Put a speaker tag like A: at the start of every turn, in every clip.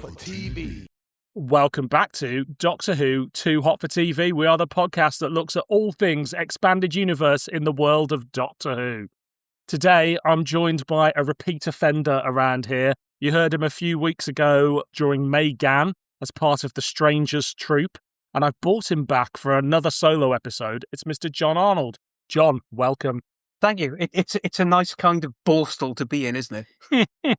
A: for TV.
B: Welcome back to Doctor Who Too Hot for TV. We are the podcast that looks at all things expanded universe in the world of Doctor Who. Today, I'm joined by a repeat offender around here. You heard him a few weeks ago during May Gan as part of the Strangers troupe, and I've brought him back for another solo episode. It's Mr. Jon Arnold. Jon, welcome.
C: Thank you. It's a nice kind of borstal to be in, isn't it?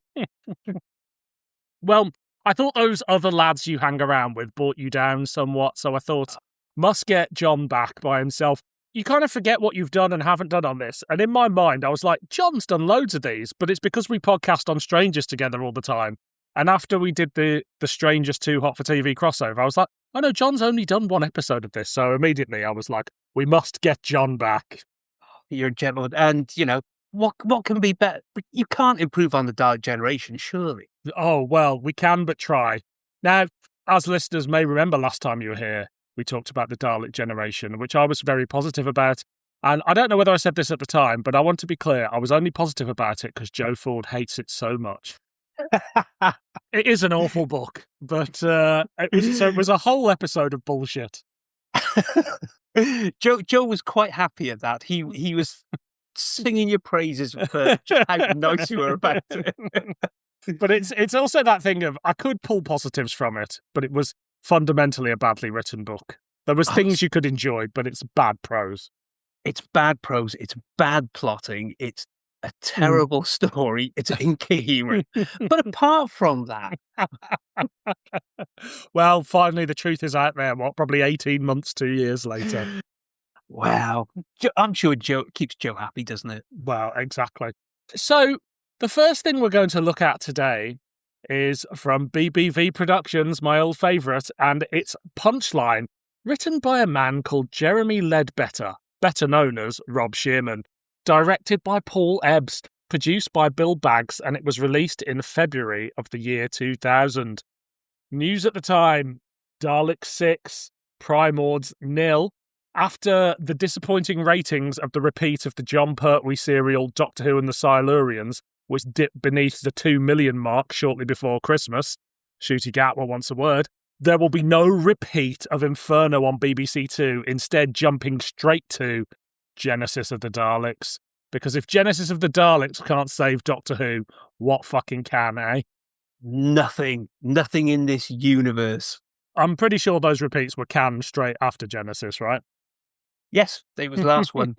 B: Well, I thought those other lads you hang around with brought you down somewhat, so I thought, must get Jon back by himself. You kind of forget what you've done and haven't done on this. And in my mind, I was like, Jon's done loads of these, but it's because we podcast on Strangers together all the time. And after we did the Strangers Too Hot for TV crossover, I was like, oh no, Jon's only done one episode of this. So immediately I was like, we must get Jon back.
C: You're a gentleman. And, you know, what can be better? You can't improve on the Dark Generation, surely.
B: Oh, well, we can but try. Now, as listeners may remember last time you were here, we talked about the Dalek generation, which I was very positive about. And I don't know whether I said this at the time, but I want to be clear, I was only positive about it because Joe Ford hates it so much. It is an awful book, but it was a whole episode of bullshit.
C: Joe was quite happy at that. He was singing your praises for just how nice you were about it.
B: But it's also that thing of, I could pull positives from it, but it was fundamentally a badly written book. There was things you could enjoy, but it's bad prose.
C: It's bad prose. It's bad plotting. It's a terrible story. It's incoherent. But apart from that...
B: Well, finally the truth is out there, probably 18 months, 2 years later.
C: Wow. I'm sure Joe keeps Joe happy, doesn't it?
B: Well, exactly. So, the first thing we're going to look at today is from BBV Productions, my old favourite, and it's Punchline, written by a man called Jeremy Ledbetter, better known as Rob Shearman, directed by Paul Ebst, produced by Bill Baggs, and it was released in February of the year 2000. News at the time, Dalek 6, Primords 0. After the disappointing ratings of the repeat of the Jon Pertwee serial Doctor Who and the Silurians, which dipped beneath the 2 million mark shortly before Christmas, Shooty Gatwa wants a word, there will be no repeat of Inferno on BBC Two, instead jumping straight to Genesis of the Daleks. Because if Genesis of the Daleks can't save Doctor Who, what fucking can, eh?
C: Nothing in this universe.
B: I'm pretty sure those repeats were canned straight after Genesis, right?
C: Yes, they was the last one.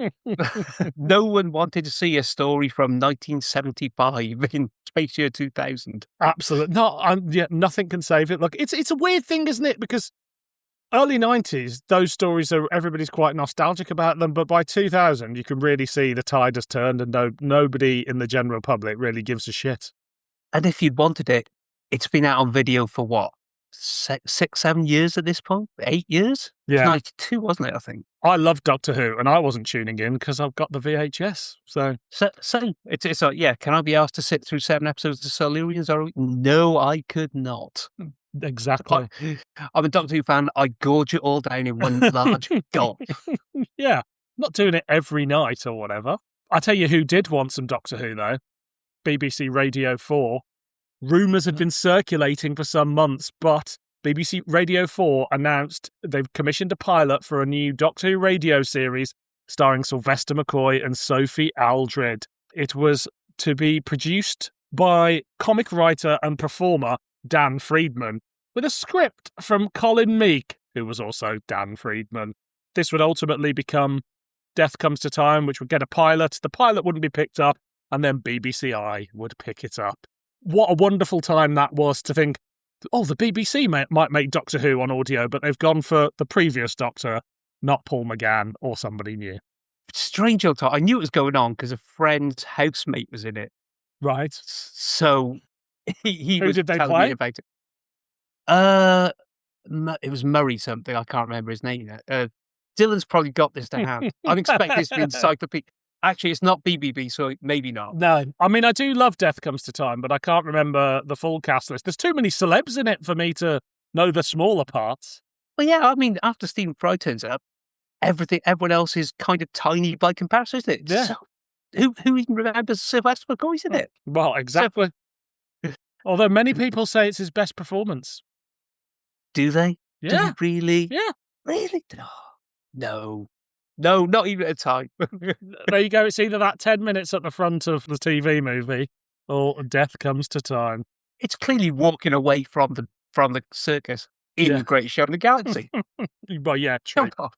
C: No one wanted to see a story from 1975 in Space Year 2000.
B: Absolutely. Nothing can save it. Look, it's a weird thing, isn't it? Because early 90s, those stories everybody's quite nostalgic about them, but by 2000, you can really see the tide has turned and nobody in the general public really gives a shit.
C: And if you'd wanted it, it's been out on video for what? 6-7 years at this point? 8 years?
B: Yeah.
C: It's 92, wasn't it, I think?
B: I love Doctor Who, and I wasn't tuning in because I've got the VHS. So
C: it's like, yeah, can I be asked to sit through 7 episodes of Silurians? No, I could not.
B: Exactly.
C: I'm a Doctor Who fan. I gorge it all down in one large gulp.
B: Yeah, not doing it every night or whatever. I tell you who did want some Doctor Who, though. BBC Radio 4. Rumours had been circulating for some months, but BBC Radio 4 announced they've commissioned a pilot for a new Doctor Who radio series starring Sylvester McCoy and Sophie Aldred. It was to be produced by comic writer and performer Dan Friedman, with a script from Colin Meek, who was also Dan Friedman. This would ultimately become Death Comes to Time, which would get a pilot. The pilot wouldn't be picked up, and then BBC would pick it up. What a wonderful time that was to think, the BBC might make Doctor Who on audio, but they've gone for the previous Doctor, not Paul McGann or somebody new.
C: Strange old time. I knew it was going on because a friend's housemate was in it.
B: Right.
C: So he
B: Who
C: was
B: did they
C: telling
B: play?
C: me about it. It was Murray something. I can't remember his name yet. Dylan's probably got this to hand. I'm expecting this to be encyclopedia. Actually, it's not BBB, so maybe not.
B: No. I mean, I do love Death Comes to Time, but I can't remember the full cast list. There's too many celebs in it for me to know the smaller parts.
C: Well, yeah, I mean, after Stephen Fry turns up, everyone else is kind of tiny by comparison, isn't it?
B: Yeah.
C: So, who even remembers Sylvester McCoy's in it?
B: Well, exactly. Although many people say it's his best performance.
C: Do they? Do
B: Yeah.
C: they really?
B: Yeah.
C: Really? Oh, no. No, not even at a time.
B: There you go. It's either that 10 minutes at the front of the TV movie or death comes to time.
C: It's clearly walking away from the circus in
B: Yeah.
C: The Greatest Show in the Galaxy.
B: Well, yeah, true.
C: Oh,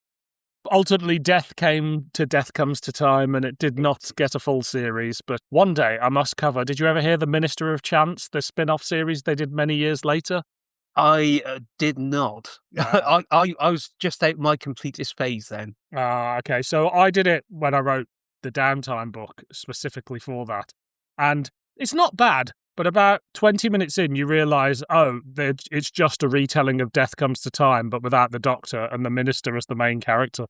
B: Ultimately, Death Comes to Time, and it did not get a full series. But one day I must cover. Did you ever hear the Minister of Chance, the spin-off series they did many years later?
C: I did not. I was just out my completist phase then.
B: Okay. So I did it when I wrote the Downtime book specifically for that. And it's not bad, but about 20 minutes in, you realise, it's just a retelling of Death Comes to Time, but without the Doctor and the Minister as the main character.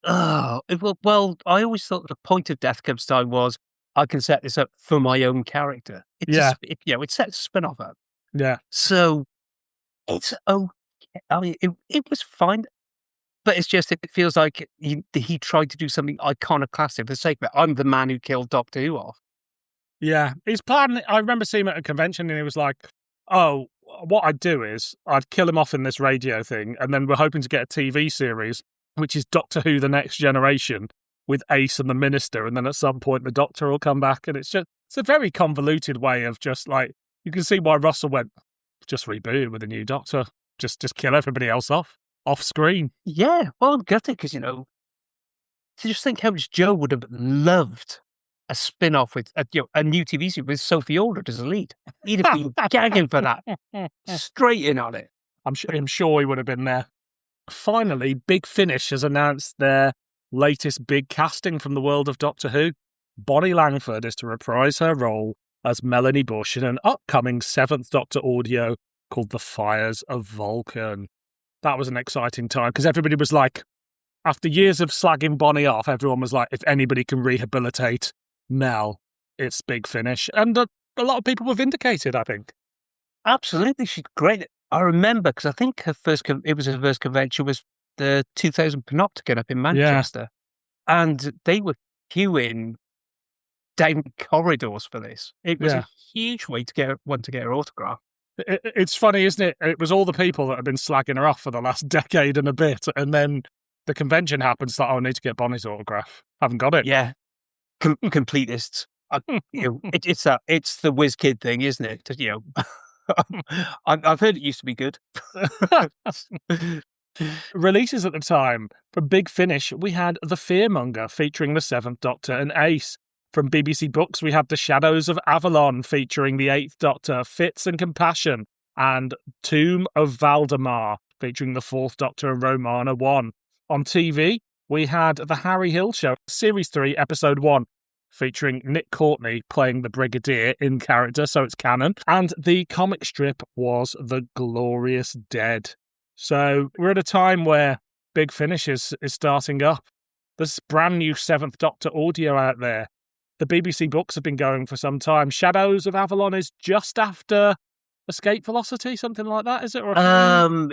C: Oh, well, I always thought the point of Death Comes to Time was I can set this up for my own character. It sets a spin-off up.
B: Yeah.
C: So it's okay. I mean, it was fine, but it's just, it feels like he tried to do something iconoclastic for the sake of it. I'm the man who killed Doctor Who off.
B: Yeah. His plan, I remember seeing him at a convention and he was like, oh, what I'd do is I'd kill him off in this radio thing, and then we're hoping to get a TV series, which is Doctor Who The Next Generation with Ace and the Minister, and then at some point the Doctor will come back, and it's a very convoluted way of just like, you can see why Russell went, just reboot with a new Doctor, just kill everybody else off screen.
C: Yeah, well, I'm gutted because, to just think how much Joe would have loved a spin-off with a new TV series with Sophie Aldred as a lead. He'd have been gagging for that. Straight in on it.
B: I'm sure he would have been there. Finally, Big Finish has announced their latest big casting from the world of Doctor Who. Bonnie Langford is to reprise her role as Melanie Bush in an upcoming 7th Doctor audio called The Fires of Vulcan. That was an exciting time because everybody was like, after years of slagging Bonnie off, everyone was like, if anybody can rehabilitate Mel, it's Big Finish. And a lot of people were vindicated, I think.
C: Absolutely, she's great. I remember, because I think her first convention was the 2000 Panopticon up in Manchester. Yeah. And they were queuing down corridors for this. It was a huge way to get her autograph.
B: It's funny, isn't it? It was all the people that have been slagging her off for the last decade and a bit, and then the convention happens that I need to get Bonnie's autograph. Haven't got it.
C: Yeah, completists. It's the whiz kid thing, isn't it? I've heard it used to be good.
B: Releases at the time. From Big Finish, we had The Fearmonger featuring the 7th Doctor and Ace. From BBC Books, we had The Shadows of Avalon featuring the 8th Doctor, Fitz and Compassion, and Tomb of Valdemar featuring the 4th Doctor and Romana 1. On TV, we had The Harry Hill Show, Series 3, Episode 1, featuring Nick Courtney playing the Brigadier in character, so it's canon. And the comic strip was The Glorious Dead. So we're at a time where Big Finish is starting up. There's brand new 7th Doctor audio out there. The BBC Books have been going for some time. Shadows of Avalon is just after Escape Velocity, something like that, is it? Or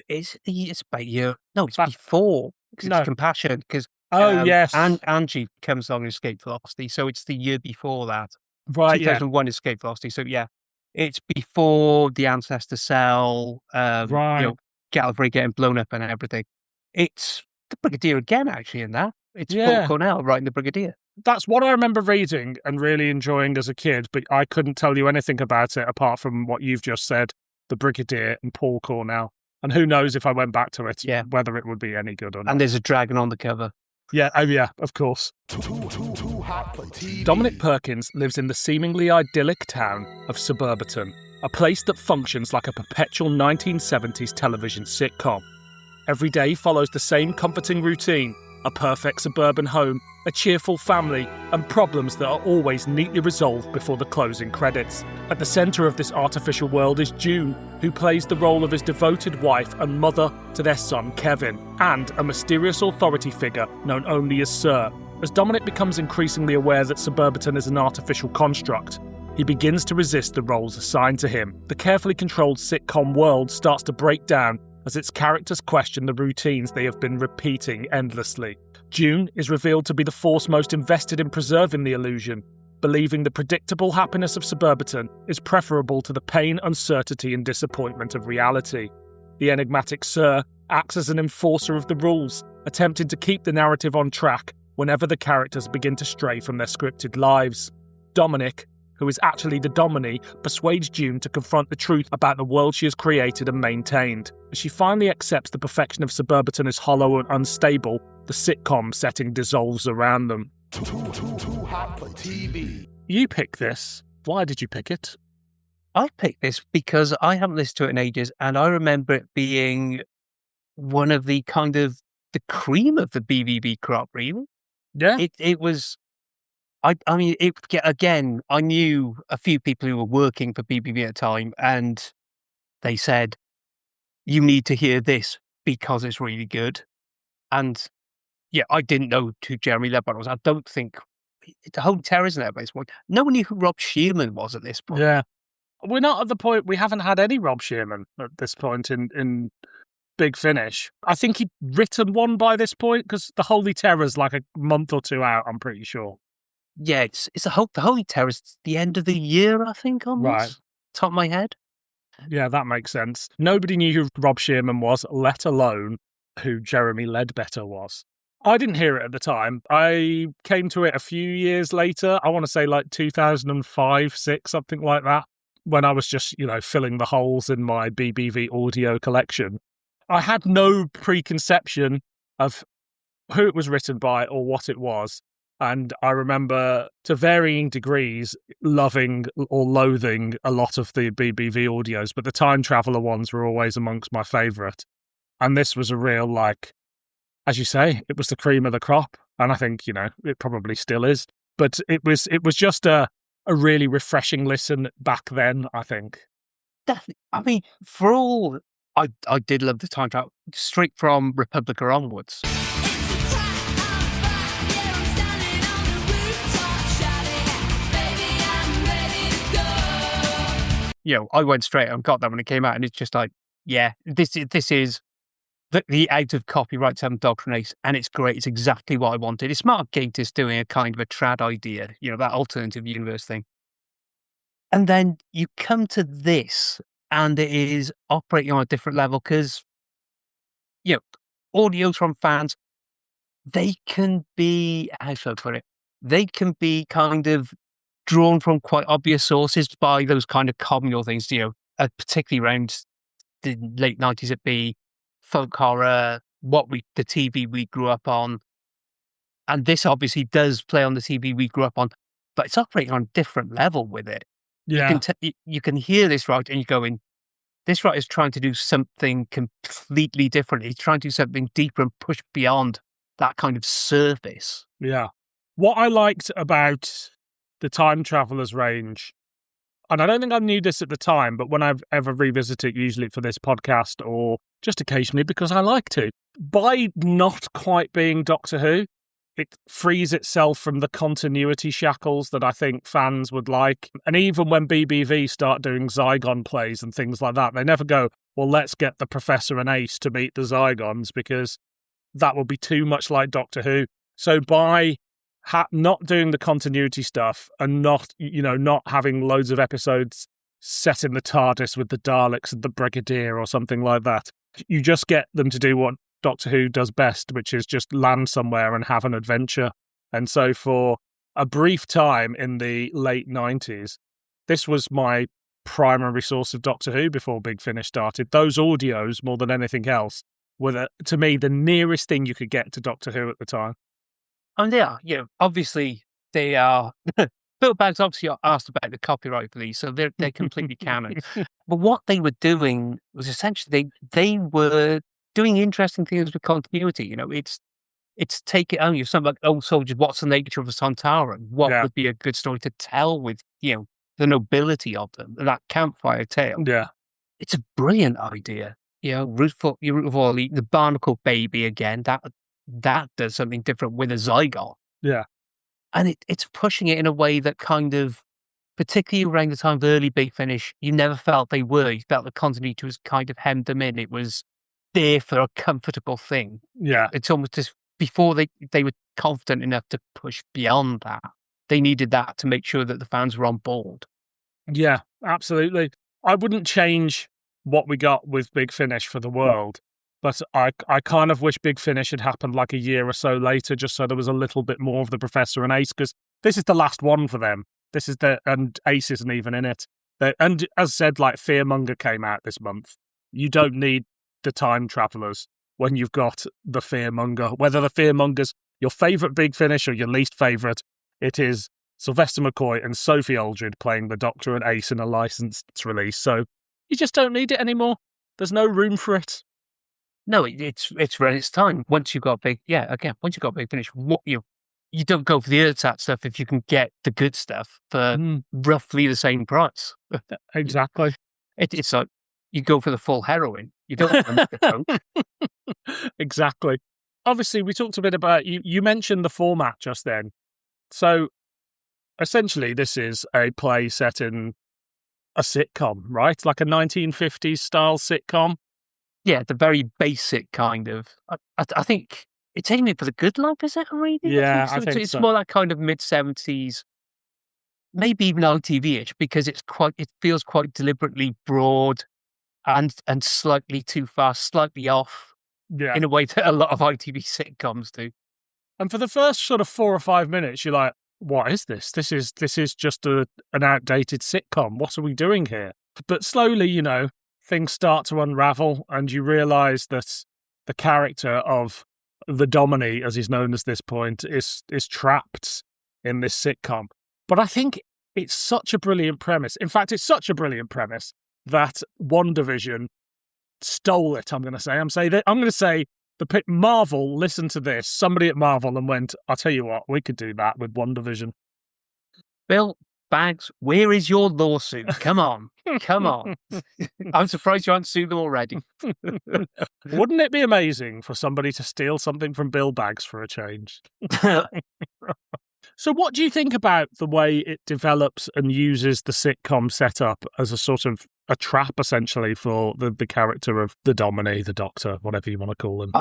C: it's about a year. No, it's before. It's Compassion, because
B: yes.
C: And Angie comes along in Escape Velocity, so it's the year before that.
B: Right,
C: 2001 Escape Velocity, so yeah. It's before the Ancestor Cell, Gallifrey getting blown up and everything. It's the Brigadier again, actually, in that. It's Paul Cornell writing the Brigadier.
B: That's what I remember reading and really enjoying as a kid, but I couldn't tell you anything about it apart from what you've just said, the Brigadier and Paul Cornell. And who knows if I went back to it, whether it would be any good or not.
C: And there's a dragon on the cover.
B: Yeah, of course. Dominic Perkins lives in the seemingly idyllic town of Suburbiton, a place that functions like a perpetual 1970s television sitcom. Every day follows the same comforting routine, a perfect suburban home, a cheerful family, and problems that are always neatly resolved before the closing credits. At the centre of this artificial world is June, who plays the role of his devoted wife and mother to their son Kevin, and a mysterious authority figure known only as Sir. As Dominic becomes increasingly aware that Suburbiton is an artificial construct, he begins to resist the roles assigned to him. The carefully controlled sitcom world starts to break down as its characters question the routines they have been repeating endlessly. June is revealed to be the force most invested in preserving the illusion. believing the predictable happiness of suburbiton is preferable to the pain, uncertainty and disappointment of reality. The enigmatic Sir acts as an enforcer of the rules, attempting to keep the narrative on track whenever the characters begin to stray from their scripted lives. Dominic, who is actually the Dominie, persuades June to confront the truth about the world she has created and maintained. As she finally accepts the perfection of suburbiton is hollow and unstable, the sitcom setting dissolves around them.
A: Too hot for TV.
B: You pick this. Why did you pick it?
C: I picked this because I haven't listened to it in ages, and I remember it being one of the kind of the cream of the BBB crop, really.
B: Yeah.
C: It was. I mean, again, I knew a few people who were working for BBB at the time, and they said, "You need to hear this because it's really good." And yeah, I didn't know who Jeremy Ledbetter was. I don't think the whole terror's there at this point. No one knew who Rob Shearman was at this point.
B: Yeah. We're not at the point, we haven't had any Rob Shearman at this point in Big Finish. I think he'd written one by this point, because the Holy Terror's like a month or two out, I'm pretty sure.
C: Yeah, it's the Holy Terror's the end of the year, I think, almost.
B: Right.
C: Top of my head.
B: Yeah, that makes sense. Nobody knew who Rob Shearman was, let alone who Jeremy Ledbetter was. I didn't hear it at the time. I came to it a few years later. I want to say like 2005, 6, something like that, when I was just, filling the holes in my BBV audio collection. I had no preconception of who it was written by or what it was. And I remember, to varying degrees, loving or loathing a lot of the BBV audios, but the Time Traveller ones were always amongst my favourite. And this was a real, as you say, it was the cream of the crop. And I think, it probably still is. But it was just a really refreshing listen back then, I think.
C: Definitely. I mean, for all, I did love the Time Travel, straight from Republica onwards. I went straight and got that when it came out, and it's just like, yeah, this is the out of copyright 7 Doctrinace, and it's great. It's exactly what I wanted. It's Mark Gatiss doing a kind of a trad idea, that alternative universe thing. And then you come to this, and it is operating on a different level because, audios from fans, they can be, how should I put it? They can be kind of drawn from quite obvious sources by those kind of communal things, particularly around the late 90s, it'd be folk horror, the TV we grew up on. And this obviously does play on the TV we grew up on, but it's operating on a different level with it.
B: Yeah.
C: You can hear this right, and you're going, this right is trying to do something completely different. He's trying to do something deeper and push beyond that kind of surface.
B: Yeah. What I liked about the Time Traveller's range, and I don't think I knew this at the time, but when I've ever revisited it, usually for this podcast or just occasionally because I like to, by not quite being Doctor Who, it frees itself from the continuity shackles that I think fans would like. And even when BBV start doing Zygon plays and things like that, they never go, well, let's get the Professor and Ace to meet the Zygons, because that would be too much like Doctor Who. So by not doing the continuity stuff and not having loads of episodes set in the TARDIS with the Daleks and the Brigadier or something like that, you just get them to do what Doctor Who does best, which is just land somewhere and have an adventure. And so for a brief time in the late 90s, this was my primary source of Doctor Who before Big Finish started. Those audios, more than anything else, were, to me, the nearest thing you could get to Doctor Who at the time.
C: And they are, obviously they are. Bill Baggs obviously asked about the copyright for these, so they're completely canon. But what they were doing was essentially they were doing interesting things with continuity. It's taking something like Old Soldiers. What's the nature of a Sontaran? What would be a good story to tell with the nobility of them, that campfire tale?
B: Yeah,
C: it's a brilliant idea. Root for all the Barnacle Baby again. That does something different with a Zygon.
B: Yeah.
C: And it's pushing it in a way that kind of, particularly around the time of early Big Finish, you never felt they were. You felt the continuity was kind of hemmed them in. It was there for a comfortable thing.
B: Yeah.
C: It's almost as before they were confident enough to push beyond that. they needed that to make sure that the fans were on board.
B: Yeah, absolutely. I wouldn't change what we got with Big Finish for the world, but I kind of wish Big Finish had happened like a year or so later, just so there was a little bit more of the Professor and Ace, because this is the last one for them. And Ace isn't even in it. And as said, like Fearmonger came out this month. You don't need the time travelers when you've got the Fearmonger. Whether the Fearmonger's your favourite Big Finish or your least favourite, it is Sylvester McCoy and Sophie Aldred playing the Doctor and Ace in a licensed release. So you just don't need it anymore. There's no room for it.
C: No, it's run its time. Once you've got Big Finish, you don't go for the Earthsat stuff if you can get the good stuff for roughly the same price.
B: Exactly.
C: It's like you go for the full heroin. You don't want to make a
B: Exactly. Obviously, we talked a bit about, you mentioned the format just then. So essentially, this is a play set in a sitcom, right? Like a 1950s style sitcom.
C: Yeah, the very basic kind of. I think it's aiming for the good life, is it? Really?
B: Yeah,
C: I think so. It's more that kind of mid-70s, maybe even ITV-ish, because it feels quite deliberately broad and slightly too fast, slightly off, in a way that a lot of ITV sitcoms do.
B: And for the first sort of 4 or 5 minutes, you're like, what is this? This is just an outdated sitcom. What are we doing here? But slowly, things start to unravel, and you realise that the character of the Dominie, as he's known at this point, is trapped in this sitcom. But I think it's such a brilliant premise. In fact, it's such a brilliant premise that WandaVision stole it. I'm going to say Marvel listened to this, somebody at Marvel, and went, I'll tell you what, we could do that with WandaVision.
C: Bill Bags, where is your lawsuit? Come on. I'm surprised you haven't sued them already.
B: Wouldn't it be amazing for somebody to steal something from Bill Bags for a change? So what do you think about the way it develops and uses the sitcom setup as a sort of a trap, essentially, for the character of the Dominie, the Doctor, whatever you want to call him?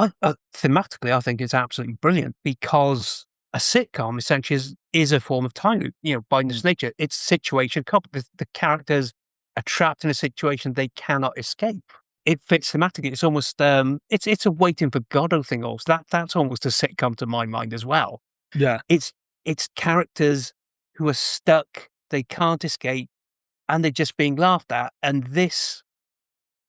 C: Thematically, I think it's absolutely brilliant, because a sitcom essentially is a form of time loop, by its nature. It's situation comedy. The characters are trapped in a situation they cannot escape. It fits thematically. It's almost it's a waiting for Godot thing also. That's almost a sitcom to my mind as well.
B: Yeah.
C: It's characters who are stuck, they can't escape, and they're just being laughed at. And this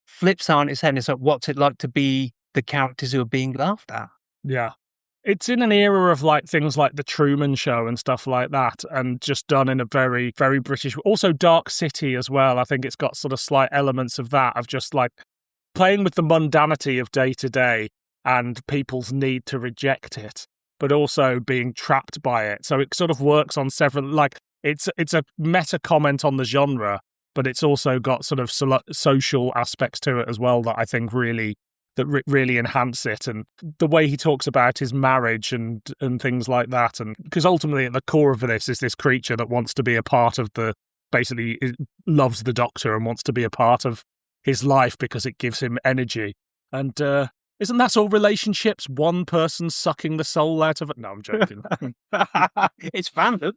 C: flips on its head. It's like, what's it like to be the characters who are being laughed at?
B: Yeah. It's in an era of like things like The Truman Show and stuff like that, and just done in a very, very British. Also, Dark City as well. I think it's got sort of slight elements of that, of just like playing with the mundanity of day to day and people's need to reject it, but also being trapped by it. So it sort of works on several. Like it's a meta comment on the genre, but it's also got sort of social aspects to it as well that I think really enhance it. And the way he talks about his marriage and things like that. And because ultimately at the core of this is this creature that wants to be a part of basically loves the Doctor and wants to be a part of his life because it gives him energy. And isn't that all relationships? One person sucking the soul out of it? No, I'm joking.
C: It's fandom.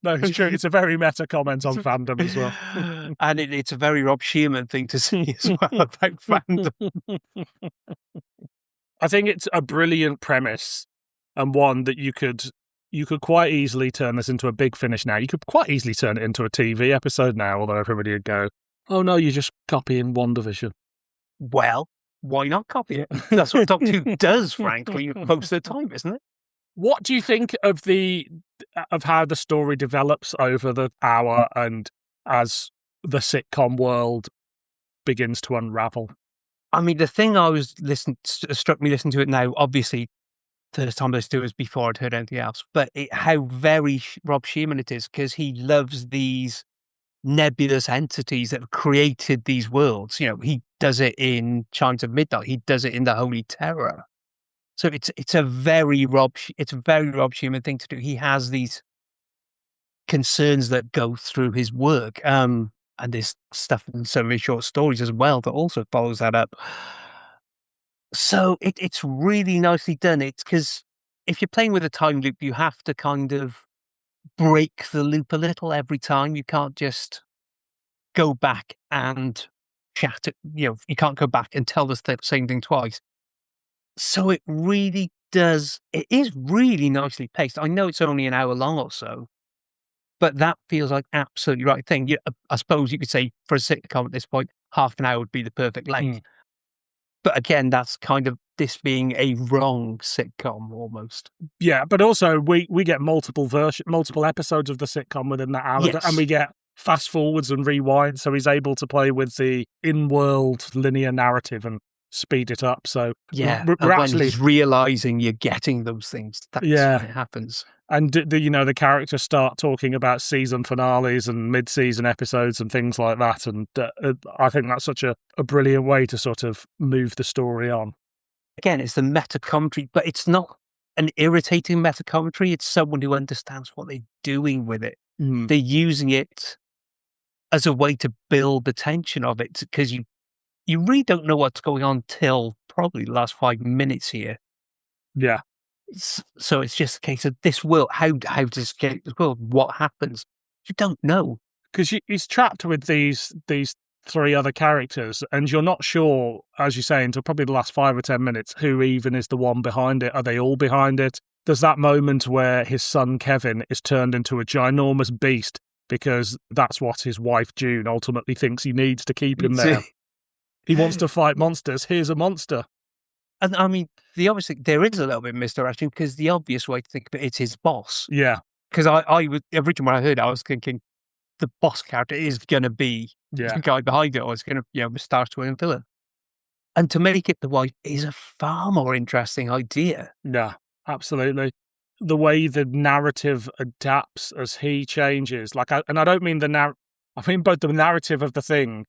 B: No, it's true. It's a very meta comment on fandom as well.
C: And it's a very Rob Shearman thing to say as well about fandom.
B: I think it's a brilliant premise, and one that you could quite easily turn this into a Big Finish now. You could quite easily turn it into a TV episode now, although everybody would go, oh no, you're just copying WandaVision.
C: Well, why not copy it? That's what Doctor Who does, frankly, most of the time, isn't it?
B: What do you think of how the story develops over the hour and as the sitcom world begins to unravel?
C: I mean, the thing struck me listening to it now, obviously, first time I listened to it was before I'd heard anything else, but how very Rob Shearman it is, because he loves these nebulous entities that have created these worlds. He does it in Chimes of Midnight. He does it in The Holy Terror. So it's a very Rob Shearman thing to do. He has these concerns that go through his work, and there's stuff in some of his short stories as well that also follows that up. So it's really nicely done. It's because if you're playing with a time loop, you have to kind of break the loop a little every time. You can't just go back and chat it. You can't go back and tell the same thing twice. So it really does. It is really nicely paced. I know it's only an hour long or so, but that feels like absolutely right thing. I suppose you could say for a sitcom at this point, half an hour would be the perfect length. But again, that's kind of this being a wrong sitcom almost.
B: Yeah, but also we get multiple episodes of the sitcom within that hour,
C: Yes.
B: and we get fast forwards and rewind, so he's able to play with the in-world linear narrative and speed it up. So
C: we're actually, when he's realizing you're getting those things, that's when it happens.
B: And the characters start talking about season finales and mid-season episodes and things like that. And I think that's such a brilliant way to sort of move the story on.
C: Again, it's the meta commentary, but it's not an irritating meta commentary. It's someone who understands what they're doing with it. They're using it as a way to build the tension of it, because you really don't know what's going on till probably the last 5 minutes here.
B: Yeah.
C: So it's just a case of this world. How does this get this world? What happens? You don't know,
B: because he's trapped with these 3 other characters, and you're not sure, as you say, until probably the last 5 or 10 minutes, who even is the one behind it. Are they all behind it? There's that moment where his son Kevin is turned into a ginormous beast because that's what his wife June ultimately thinks he needs to keep him there. He wants to fight monsters. Here's a monster.
C: And I mean, there is a little bit of misdirection, because the obvious way to think of it, it's his boss.
B: Yeah.
C: Because originally when I heard it, I was thinking the boss character is going to be the guy behind it, or it's going to, moustache twirling villain. And to make it the wife is a far more interesting idea.
B: Yeah, absolutely. The way the narrative adapts as he changes, and I don't mean I mean both the narrative of the thing,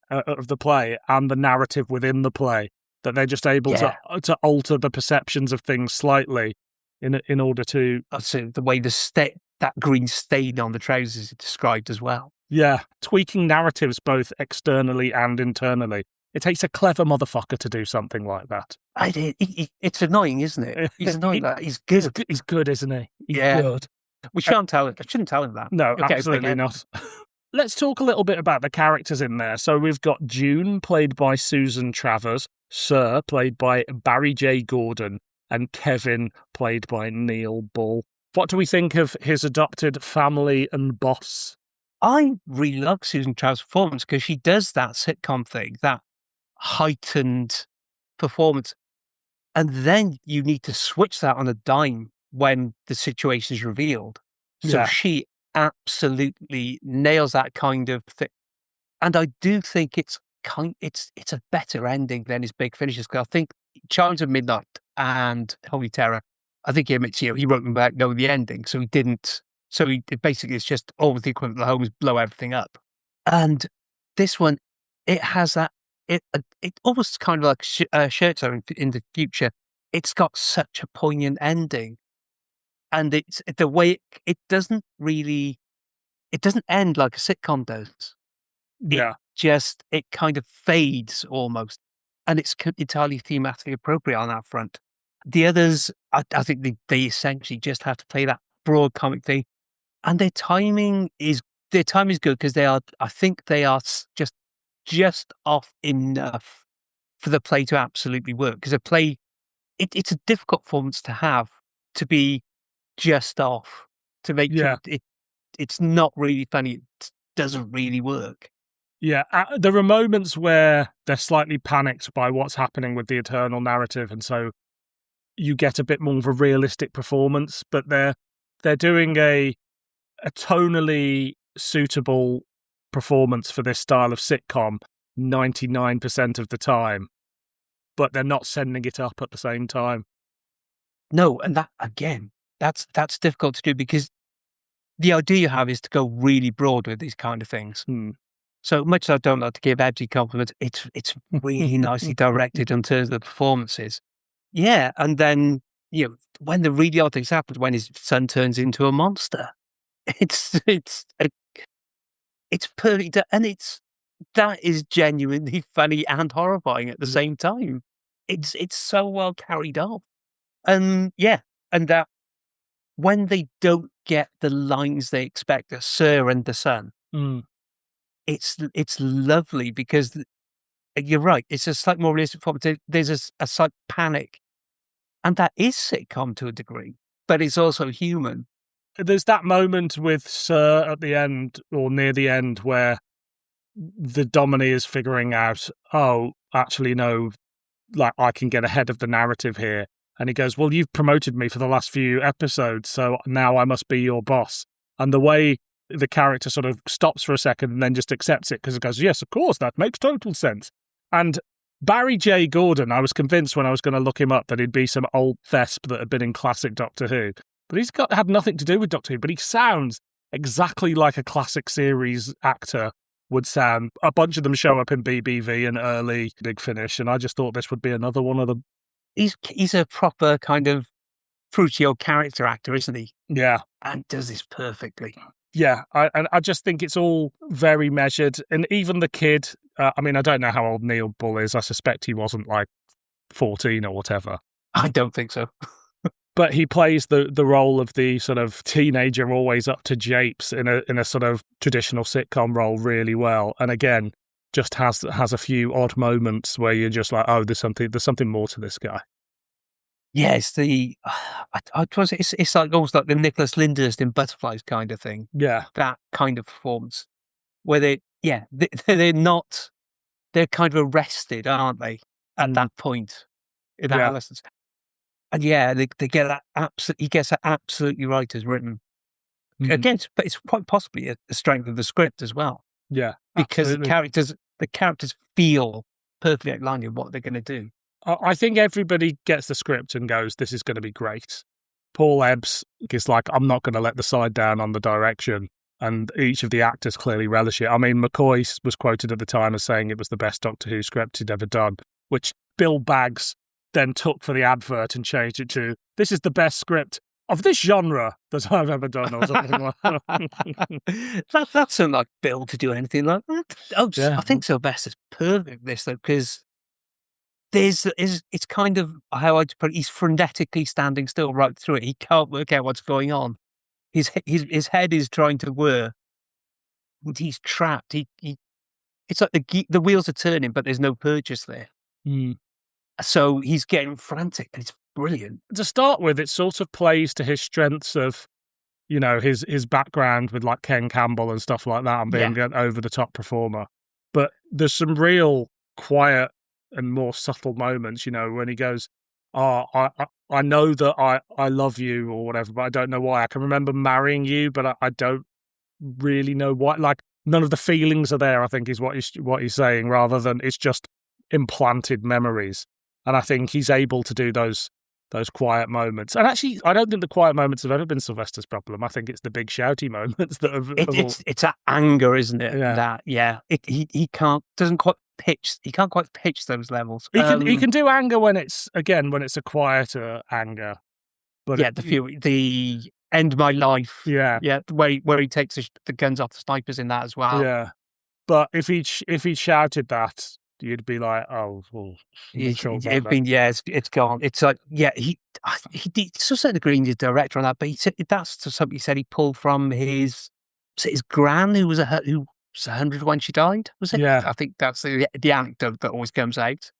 B: of the play, and the narrative within the play. That they're just able to alter the perceptions of things slightly in order to...
C: So the way that green stain on the trousers is described as well.
B: Yeah, tweaking narratives both externally and internally. It takes a clever motherfucker to do something like that.
C: It's annoying, isn't it? He's annoying. He's good.
B: He's good, isn't he? He's
C: good. We shouldn't tell him. I shouldn't tell him that.
B: No, absolutely not. Let's talk a little bit about the characters in there. So we've got June, played by Susan Travers, Sir, played by Barry J. Gordon, and Kevin, played by Neil Bull. What do we think of his adopted family and boss?
C: I really love Susan Travers' performance, because she does that sitcom thing, that heightened performance. And then you need to switch that on a dime when the situation is revealed. So she absolutely nails that kind of thing. And I do think it's a better ending than his big finishes, because I think Chimes of Midnight and Holy Terror, I think he admits, he wrote them back knowing the ending, so he didn't. So basically it's just almost the equivalent of the Holmes blow everything up. And this one, it has that, it almost kind of like Scherzo in the future. It's got such a poignant ending, and it's the way it doesn't end like a sitcom does.
B: Yeah.
C: It kind of fades almost, and it's entirely thematically appropriate on that front. The others, I think they essentially just have to play that broad comic thing, and their timing is good, because I think they are just off enough for the play to absolutely work. Because a play, it's a difficult performance to have, to be just off, to make it's not really funny. It doesn't really work.
B: Yeah, there are moments where they're slightly panicked by what's happening with the eternal narrative, and so you get a bit more of a realistic performance, but they're doing a tonally suitable performance for this style of sitcom 99% of the time, but they're not sending it up at the same time.
C: No, and that, again, that's difficult to do, because the idea you have is to go really broad with these kind of things. So much as I don't like to give Ebsy compliments, it's really nicely directed in terms of the performances. Yeah, and then when the really odd things happen, when his son turns into a monster, it's perfect, and that is genuinely funny and horrifying at the same time. It's so well carried off, and and that when they don't get the lines they expect, the sir and the son, it's lovely because you're right. It's a slightly more realistic form. There's a slight panic, and that is sitcom to a degree, but it's also human.
B: There's that moment with Sir at the end or near the end where the Dominie is figuring out, oh, actually, no, like I can get ahead of the narrative here. And he goes, well, you've promoted me for the last few episodes, so now I must be your boss. And the way the character sort of stops for a second and then just accepts it because it goes, yes, of course, that makes total sense. And Barry J. Gordon, I was convinced when I was going to look him up that he'd be some old thesp that had been in classic Doctor Who. But he's had nothing to do with Doctor Who, but he sounds exactly like a classic series actor would sound. A bunch of them show up in BBV and early Big Finish, and I just thought this would be another one of them.
C: He's a proper kind of fruity old character actor, isn't he?
B: Yeah.
C: And does this perfectly.
B: Yeah, I just think it's all very measured. And even the kid, I mean, I don't know how old Neil Bull is. I suspect he wasn't like 14 or whatever.
C: I don't think so.
B: But he plays the role of the sort of teenager always up to japes in a sort of traditional sitcom role really well. And again, just has a few odd moments where you're just like, oh, there's something more to this guy.
C: Yeah, it's it's like almost like the Nicholas Lyndhurst in Butterflies kind of thing.
B: Yeah,
C: that kind of performance where they're kind of arrested, aren't they? At that point in that adolescence, and they get that absolutely. He gets that absolutely right as written. Again, but it's quite possibly a strength of the script as well.
B: Yeah,
C: because
B: absolutely.
C: the characters feel perfectly outlined in what they're going to do.
B: I think everybody gets the script and goes, this is going to be great. Paul Ebbs is like, I'm not going to let the side down on the direction. And each of the actors clearly relish it. I mean, McCoy was quoted at the time as saying it was the best Doctor Who script he'd ever done, which Bill Baggs then took for the advert and changed it to, this is the best script of this genre that I've ever done, or something like that.
C: That's something like Bill to do anything like that. I think Sylvester's perfect this, though, because it's kind of how I'd put it. He's frenetically standing still right through it. He can't work out what's going on. His head is trying to whir. He's trapped. It's like the wheels are turning, but there's no purchase there. So he's getting frantic, and it's brilliant.
B: To start with, it sort of plays to his strengths of, his background with like Ken Campbell and stuff like that, and being an over the top performer. But there's some real quiet and more subtle moments, when he goes, oh, I know that I love you or whatever, but I don't know why. I can remember marrying you, but I don't really know why. Like, none of the feelings are there, I think, is what he's saying, rather than it's just implanted memories. And I think he's able to do those quiet moments. And actually, I don't think the quiet moments have ever been Sylvester's problem. I think it's the big shouty moments that have...
C: It's that anger, isn't it?
B: Yeah.
C: He can't quite pitch those levels.
B: He can do anger when it's a quieter anger. But
C: the end my life.
B: Yeah.
C: Where he takes the guns off the snipers in that as well.
B: Yeah. But if he shouted that, you'd be like, oh, well,
C: it's gone. It's like, he to a certain degree he's a director on that, but that's something he said he pulled from his gran who was 100 when she died, was it?
B: Yeah.
C: I think that's the anecdote that always comes out.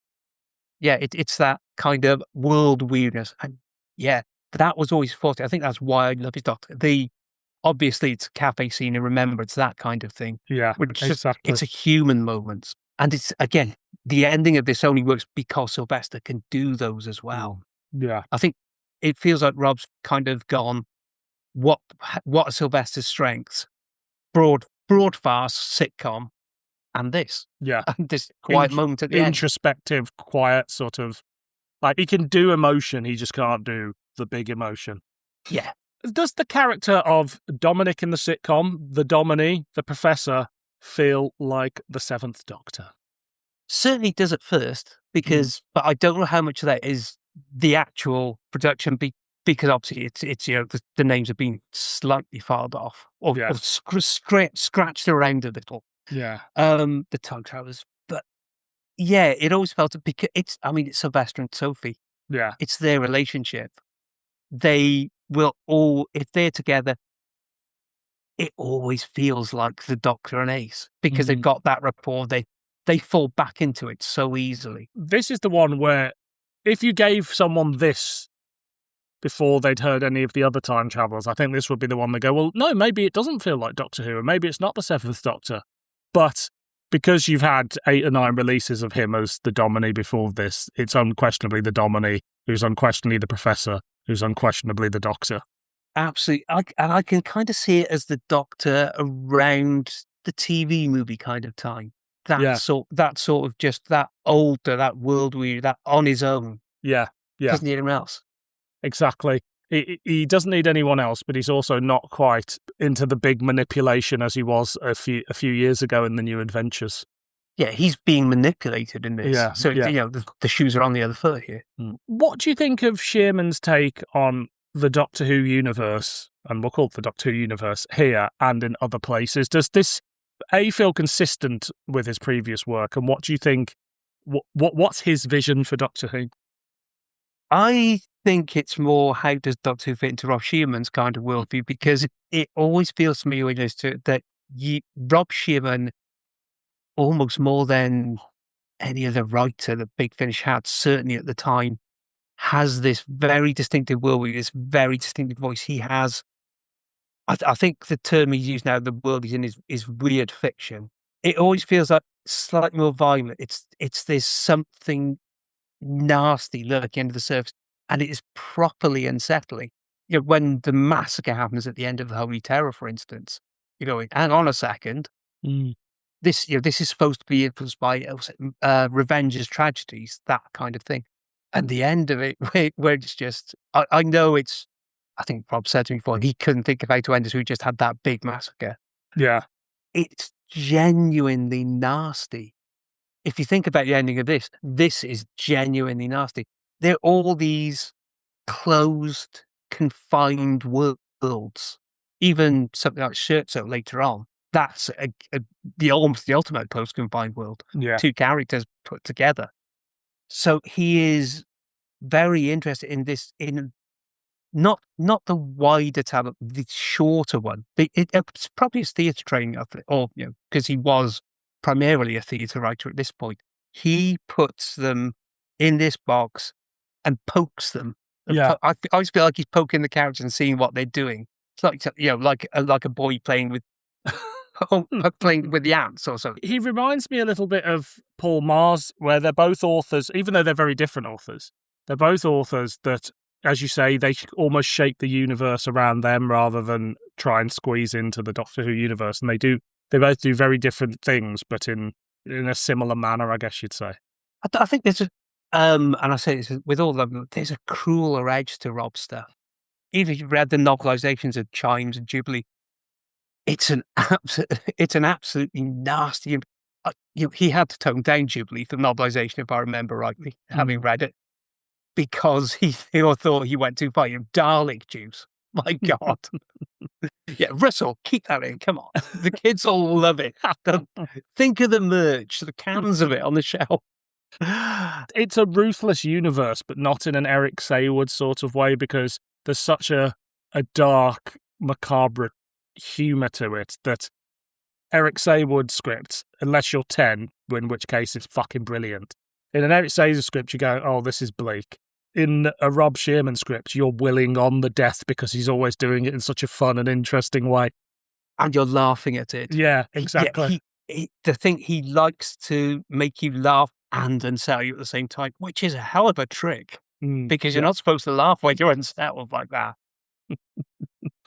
C: Yeah, it's that kind of world weirdness. And but that was always thought. I think that's why I love his Doctor. Obviously it's a cafe scene and remembrance, that kind of thing.
B: Yeah, exactly.
C: It's a human moment. And it's, again, the ending of this only works because Sylvester can do those as well.
B: Yeah.
C: I think it feels like Rob's kind of gone, what are Sylvester's strengths? Broad farce, sitcom, and this.
B: Yeah.
C: And this quiet moment at the end.
B: Introspective, quiet sort of, like, he can do emotion, he just can't do the big emotion.
C: Yeah.
B: Does the character of Dominic in the sitcom, the Dominie, the Professor, feel like the Seventh Doctor?
C: Certainly does at first, because, but I don't know how much of that is the actual production, because obviously it's the names have been slightly filed off or scratched around a little.
B: Yeah.
C: The time travelers, but it always felt because it's Sylvester and Sophie.
B: Yeah,
C: it's their relationship. they will all, if they're together, it always feels like the Doctor and Ace because they've got that rapport. They fall back into it so easily.
B: This is the one where if you gave someone this before they'd heard any of the other time travels, I think this would be the one they go, well, no, maybe it doesn't feel like Doctor Who, and maybe it's not the Seventh Doctor. But because you've had 8 or 9 releases of him as the Dominie before this, it's unquestionably the Dominie, who's unquestionably the Professor, who's unquestionably the Doctor.
C: Absolutely. And I can kind of see it as the Doctor around the TV movie kind of time. That sort of just that older, that world weary, that on his own.
B: Yeah.
C: Doesn't need anyone else.
B: Exactly. He doesn't need anyone else, but he's also not quite into the big manipulation as he was a few years ago in the New Adventures.
C: Yeah, he's being manipulated in this.
B: Yeah,
C: so, the shoes are on the other foot here.
B: What do you think of Shearman's take on the Doctor Who universe, and we'll call it the Doctor Who universe here and in other places? Does this feel consistent with his previous work, and what do you think, what's his vision for Doctor Who?
C: I think it's more, how does Doctor Who fit into Rob Shearman's kind of worldview, because it always feels to me when you listen to it that Rob Shearman, almost more than any other writer that Big Finish had, certainly at the time, has this very distinctive worldview, this very distinctive voice. He has, I think the term he's used now, the world he's in, is weird fiction. It always feels like slightly more violent. It's there's something nasty lurking under the surface, and it is properly unsettling. When the massacre happens at the end of the Holy Terror, for instance, you're going, hang on a second. This is supposed to be influenced by Revenge's tragedies, that kind of thing. And the end of it, where it's just, I know it's, I think Rob said to me before, he couldn't think of how to end it, so he just had that big massacre.
B: Yeah.
C: It's genuinely nasty. If you think about the ending of this is genuinely nasty. They're all these closed, confined worlds. Even something like Scherzo later on, that's the ultimate closed, confined world.
B: Yeah.
C: 2 characters put together. So he is very interested in this, in not the wider talent, the shorter one. It's probably his theatre training, or because he was primarily a theatre writer at this point. He puts them in this box and pokes them.
B: Yeah.
C: I always feel like he's poking the characters and seeing what they're doing. It's like like a boy playing with playing with the ants or something.
B: He reminds me a little bit of Paul Mars, where they're both authors, even though they're very different authors. They're both authors that, as you say, they almost shape the universe around them rather than try and squeeze into the Doctor Who universe. And they both do very different things, but in a similar manner, I guess you'd say.
C: I think there's and I say this with all of them, there's a crueler edge to Rob's stuff. Even if you've read the novelizations of Chimes and Jubilee, it's an absolutely nasty. He had to tone down Jubilee for the novelization, if I remember rightly, having read it, because he thought he went too far. Dalek juice, my God. Yeah, Russell, keep that in. Come on, the kids all love it. Think of the merch, the cans of it on the shelf.
B: It's a ruthless universe, but not in an Eric Saywood sort of way, because there's such a dark, macabre humour to it that Eric Saywood script, unless you're 10, in which case it's fucking brilliant. In an Eric Saywood script, you go, oh, this is bleak. In a Rob Shearman script, you're willing on the death because he's always doing it in such a fun and interesting way.
C: And you're laughing at it.
B: Yeah, exactly.
C: He likes to make you laugh and unsettle you at the same time, which is a hell of a trick, because you're not supposed to laugh when you're unsettled like that.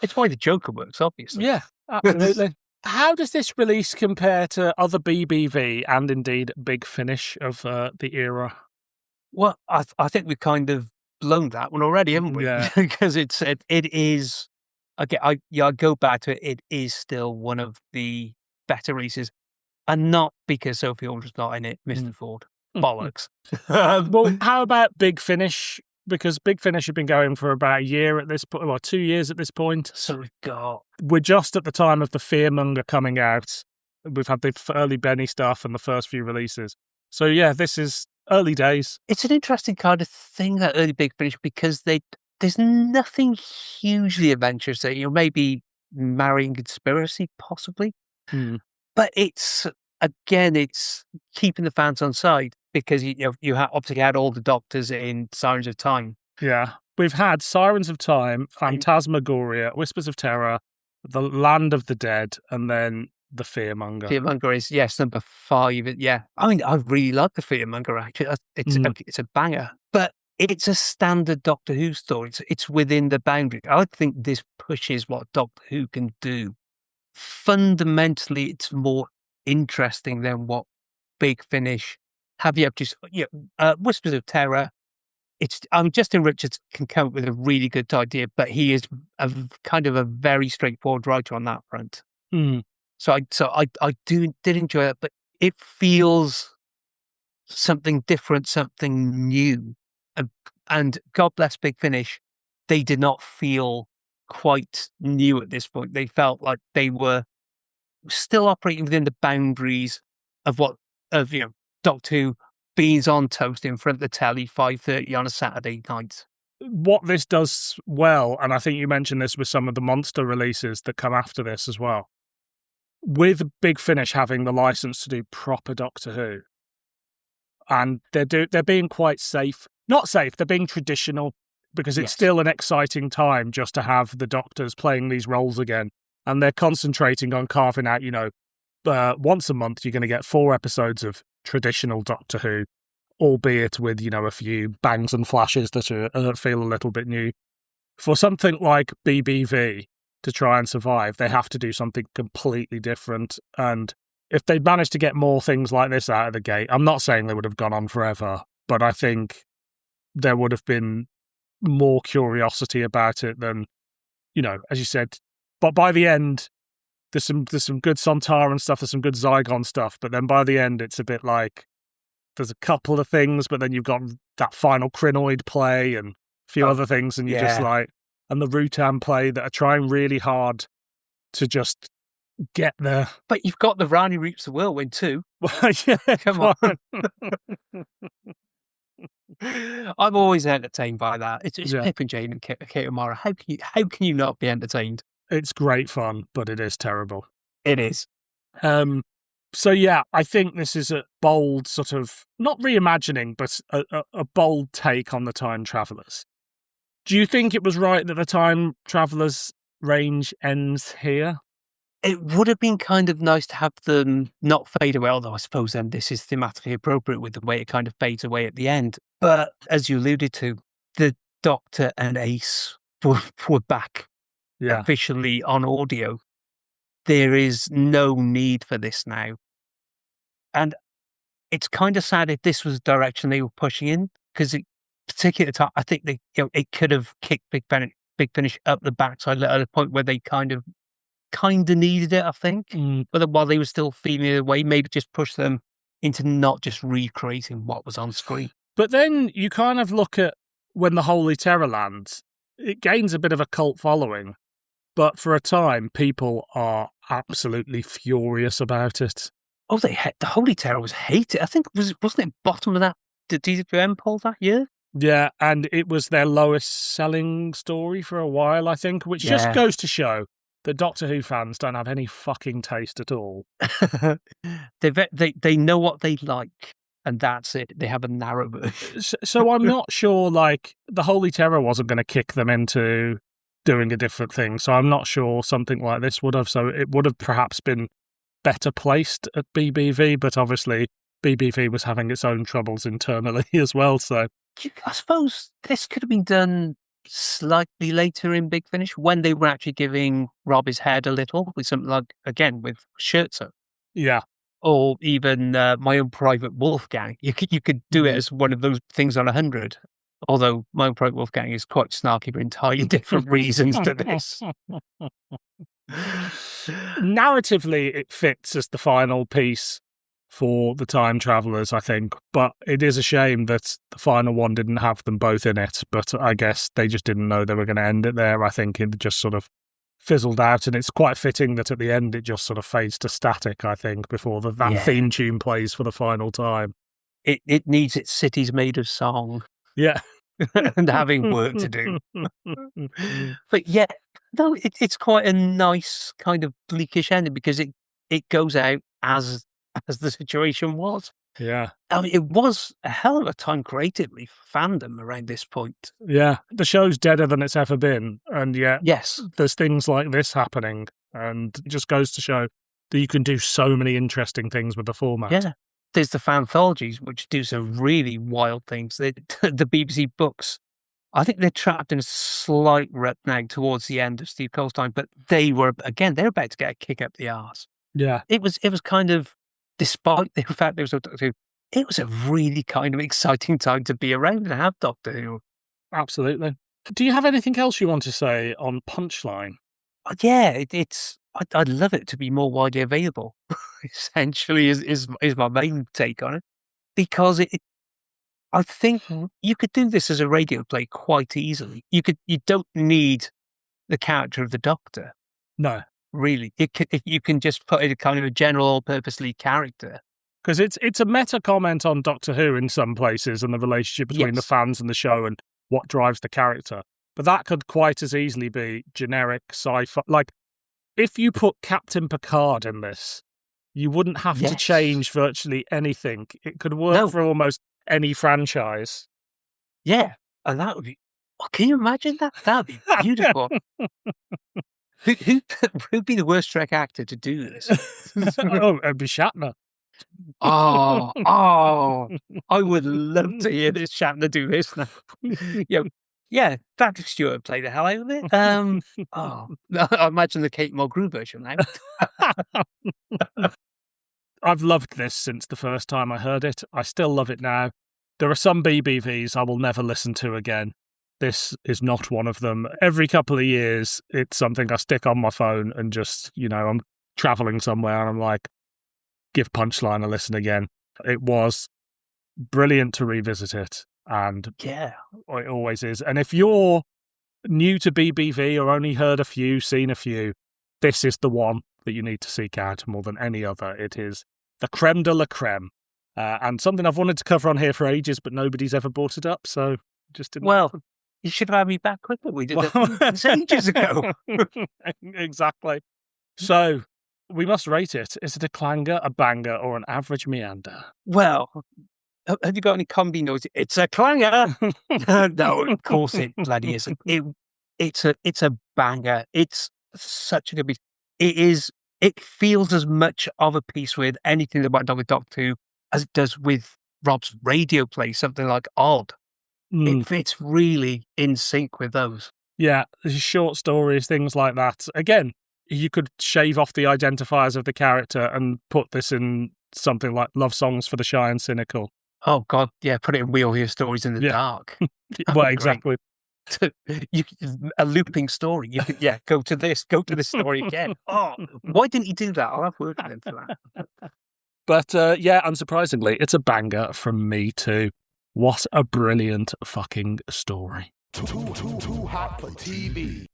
C: It's why the Joker works, obviously.
B: Yeah, absolutely. How does this release compare to other BBV and indeed Big Finish of the era?
C: Well, I think we've kind of blown that one already, haven't we?
B: Yeah.
C: Because it is, okay, I go back to it, it is still one of the better releases, and not because Sophie Aldred's not in it, Mr. Ford. Bollocks.
B: Well, how about Big Finish? Because Big Finish have been going for about a year at this point, well, 2 years at this point.
C: So
B: we're just at the time of the Fearmonger coming out. We've had the early Benny stuff and the first few releases. So yeah, this is early days.
C: It's an interesting kind of thing, that early Big Finish, because there's nothing hugely adventurous there. Maybe marrying conspiracy, possibly. But it's keeping the fans on side because you obviously had all the doctors in Sirens of Time.
B: Yeah. We've had Sirens of Time, Phantasmagoria, Whispers of Terror, The Land of the Dead, and then The Fearmonger.
C: Fearmonger is, yes, number 5. Yeah. I mean, I really like The Fearmonger, actually. It's a banger. But it's a standard Doctor Who story. It's within the boundary. I think this pushes what Doctor Who can do. Fundamentally, it's more interesting than what Big Finish have. You have just Whispers of Terror. Justin Richards can come up with a really good idea, but he is a kind of a very straightforward writer on that front. So I did enjoy it, but it feels something different, something new, and God bless Big Finish, they did not feel quite new at this point. They felt like they were still operating within the boundaries of Doctor Who. Beans on toast in front of the telly, 5:30 on a Saturday night.
B: What this does well, and I think you mentioned this with some of the monster releases that come after this as well, with Big Finish having the license to do proper Doctor Who, and they're being quite safe. Not safe, they're being traditional, because it's still an exciting time just to have the Doctors playing these roles again, and they're concentrating on carving out, once a month you're going to get 4 episodes of traditional Doctor Who, albeit with, a few bangs and flashes that feel a little bit new. For something like BBV to try and survive, they have to do something completely different. And if they'd managed to get more things like this out of the gate, I'm not saying they would have gone on forever, but I think there would have been more curiosity about it than, as you said. But by the end, there's some good Sontaran stuff, there's some good Zygon stuff, but then by the end it's a bit like there's a couple of things, but then you've got that final Crinoid play and a few other things, and you're just like, and the Rutan play that are trying really hard to just get there.
C: But you've got the Rani Reaps the Whirlwind too. Come on. I'm always entertained by that. It's Pip and Jane and Kate O'Mara. How can you not be entertained?
B: It's great fun, but it is terrible.
C: It is.
B: So yeah, I think this is a bold sort of, not reimagining, but a bold take on the Time Travelers. Do you think it was right that the Time Travelers range ends here?
C: It would have been kind of nice to have them not fade away, although I suppose then this is thematically appropriate with the way it kind of fades away at the end. But as you alluded to, the Doctor and Ace were back officially on audio. There is no need for this now. And it's kind of sad if this was the direction they were pushing in, because particularly at the time, I think it could have kicked Big Finish up the backside at a point where they kind of needed it, I think. But while they were still feeling it away, maybe just push them into not just recreating what was on screen.
B: But then you kind of look at when the Holy Terror lands, it gains a bit of a cult following. But for a time, people are absolutely furious about it.
C: Oh, the Holy Terror was hated. I think, wasn't it bottom of that, the DWM poll that year?
B: Yeah, and it was their lowest selling story for a while, I think, which just goes to show that Doctor Who fans don't have any fucking taste at all.
C: They know what they like, and that's it. They have a narrow...
B: So I'm not sure, the Holy Terror wasn't going to kick them into doing a different thing, so I'm not sure something like this would have. So it would have perhaps been better placed at BBV, but obviously BBV was having its own troubles internally as well, so...
C: I suppose this could have been done slightly later in Big Finish, when they were actually giving Rob his head a little, with something like, again, with Scherzo.
B: Yeah.
C: Or even My Own Private Wolfgang. You could do it as one of those things on 100. Although My Own Private Wolfgang is quite snarky for entirely different reasons to this.
B: Narratively, it fits as the final piece for the Time Travelers, I think. But it is a shame that the final one didn't have them both in it. But I guess they just didn't know they were going to end it there. I think it just sort of fizzled out. And it's quite fitting that at the end it just sort of fades to static, I think, before that theme tune plays for the final time.
C: It needs its Cities Made of Song.
B: Yeah.
C: and having work to do. But yeah, no, it's quite a nice kind of bleakish ending because it goes out as the situation was.
B: Yeah.
C: I mean, it was a hell of a time creatively for fandom around this point.
B: Yeah. The show's deader than it's ever been. And yet,
C: Yes,
B: there's things like this happening. And it just goes to show that you can do so many interesting things with the format.
C: yeah. There's the fanthologies, which do some really wild things. The BBC books, I think they're trapped in a slight rut now towards the end of Steve Cole's time, but they're about to get a kick up the arse.
B: Yeah.
C: It was kind of, despite the fact there was no Doctor Who, it was a really kind of exciting time to be around and have Doctor Who.
B: Absolutely. Do you have anything else you want to say on Punchline?
C: Yeah, I'd love it to be more widely available. Essentially, is my main take on it, because I think you could do this as a radio play quite easily. You don't need the character of the Doctor.
B: No.
C: Really. You can just put it a kind of a general all-purpose lead character.
B: Because it's a meta comment on Doctor Who in some places and the relationship between the fans and the show and what drives the character. But that could quite as easily be generic sci-fi. Like, if you put Captain Picard in this, you wouldn't have to change virtually anything. It could work for almost any franchise.
C: Yeah, and that would be... Oh, can you imagine that? That would be beautiful. Who'd be the worst Trek actor to do this?
B: Oh, it'd be Shatner.
C: Oh, I would love to hear this Shatner do this now. Yeah, Patrick Stewart played the hell out of it. I imagine the Kate Mulgrew version now.
B: I've loved this since the first time I heard it. I still love it now. There are some BBVs I will never listen to again. This is not one of them. Every couple of years, it's something I stick on my phone and just, I'm traveling somewhere and I'm like, give Punchline a listen again. It was brilliant to revisit it. And it always is. And if you're new to BBV or only heard a few, seen a few, this is the one that you need to seek out more than any other. It is the creme de la creme. And something I've wanted to cover on here for ages, but nobody's ever brought it up, so just didn't.
C: Well, you should have had me back quicker. We did it ages ago.
B: Exactly. So, we must rate it. Is it a clanger, a banger, or an average meander?
C: Well, have you got any combi noise? It's a clanger. No, of course it bloody isn't. It's a banger. It's such a good piece. It feels as much of a piece with anything that might done with Doctor Who as it does with Rob's radio play, something like Odd. It fits really in sync with those. Yeah,
B: short stories, things like that. Again, you could shave off the identifiers of the character and put this in something like Love Songs for the Shy and Cynical.
C: Oh, God, yeah, put it in We All Hear Stories in the Dark.
B: Well, exactly.
C: A looping story. You could, go to this story again. Oh, why didn't he do that? I'll have work with him for that.
B: But, unsurprisingly, it's a banger from me too. What a brilliant fucking story.
A: Too hot for TV.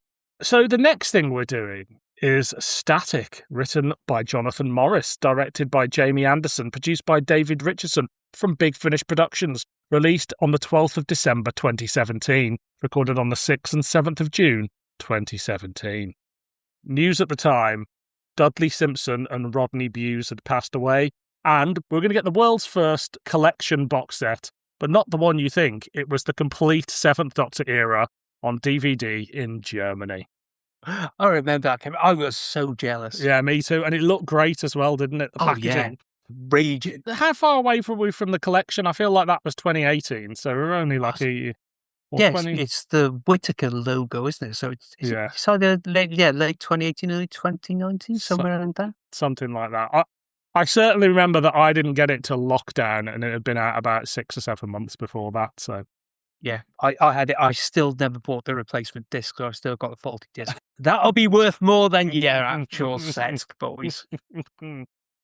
B: So the next thing we're doing is Static, written by Jonathan Morris, directed by Jamie Anderson, produced by David Richardson from Big Finish Productions, released on the 12th of December 2017, recorded on the 6th and 7th of June 2017. News at the time, Dudley Simpson and Rodney Bewes had passed away, and we're going to get the world's first collection box set, but not the one you think. It was the complete 7th Doctor era on DVD in Germany.
C: I remember that came. I was so jealous.
B: Yeah, me too. And it looked great as well, didn't it? The packaging.
C: Raging.
B: How far away were we from the collection? I feel like that was 2018, so we're only like a...
C: Yes, it's the Whittaker logo, isn't it? So it's either late 2018, early 2019, somewhere around there.
B: Something like that. I certainly remember that I didn't get it till lockdown, and it had been out about 6 or 7 months before that, so...
C: Yeah, I had it. I still never bought the replacement disc, so I still got the faulty disc. That'll be worth more than your actual set, boys.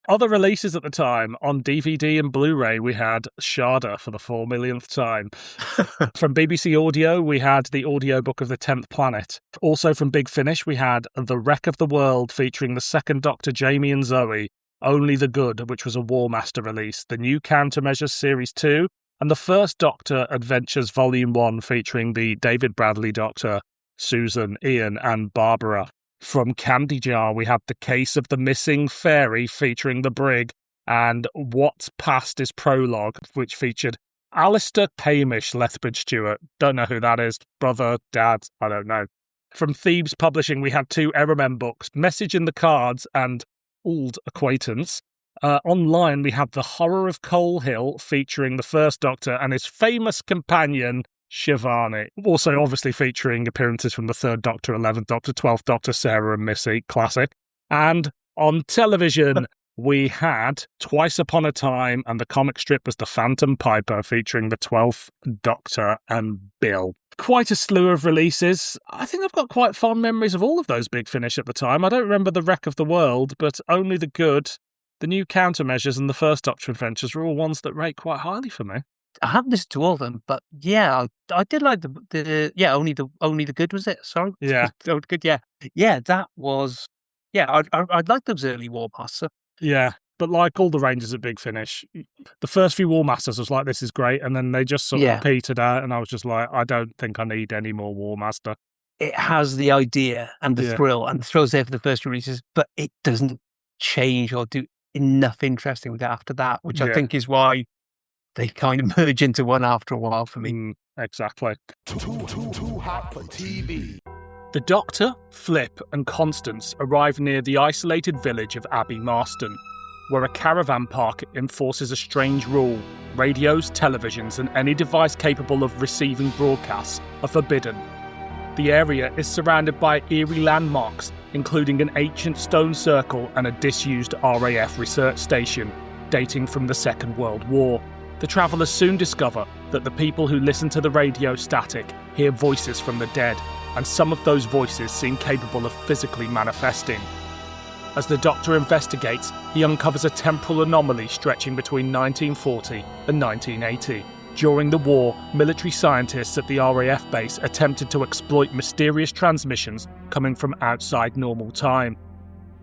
B: Other releases at the time, on DVD and Blu-ray, we had Sharda for the 4 millionth time. From BBC Audio, we had the audiobook of The 10th Planet. Also from Big Finish, we had The Wreck of the World, featuring the second Doctor, Jamie and Zoe, Only the Good, which was a War Master release, the New Countermeasures Series 2, And the First Doctor Adventures Volume 1 featuring the David Bradley Doctor, Susan, Ian and Barbara. From Candy Jar, we had The Case of the Missing Fairy featuring the Brig, and What's Past is Prologue, which featured Alistair Hamish Lethbridge Stewart. Don't know who that is. Brother, dad, I don't know. From Thebes Publishing, we had 2 Evermen books, Message in the Cards and Old Acquaintance. Online, we have The Horror of Coal Hill featuring the First Doctor and his famous companion, Shivani. Also, obviously, featuring appearances from the 3rd Doctor, 11th Doctor, 12th Doctor, Sarah and Missy. Classic. And on television, we had Twice Upon a Time, and the comic strip was The Phantom Piper featuring the 12th Doctor and Bill. Quite a slew of releases. I think I've got quite fond memories of all of those Big Finish at the time. I don't remember The Wreck of the World, but Only the Good, the New Countermeasures and the First Doctor Adventures were all ones that rate quite highly for me.
C: I haven't listened to all of them, but yeah, I did like only the good, was it? Sorry,
B: Yeah,
C: oh, good, yeah, that was I'd like those early War Master.
B: yeah. But like all the Rangers at Big Finish, the first few War Masters was like, this is great, and then they just sort of petered out, and I was just like, I don't think I need any more War Master.
C: It has the idea and the thrill, and the thrill's there for the first releases, but it doesn't change or do enough interesting with it after that, which I think is why they kind of merge into one after a while for me.
B: Exactly.
A: Too hot for TV.
B: The Doctor, Flip, and Constance arrive near the isolated village of Abbey Marston, where a caravan park enforces a strange rule. Radios, televisions, and any device capable of receiving broadcasts are forbidden. The area is surrounded by eerie landmarks, including an ancient stone circle and a disused RAF research station, dating from the Second World War. The travellers soon discover that the people who listen to the radio static hear voices from the dead, and some of those voices seem capable of physically manifesting. As the Doctor investigates, he uncovers a temporal anomaly stretching between 1940 and 1980. During the war, military scientists at the RAF base attempted to exploit mysterious transmissions coming from outside normal time.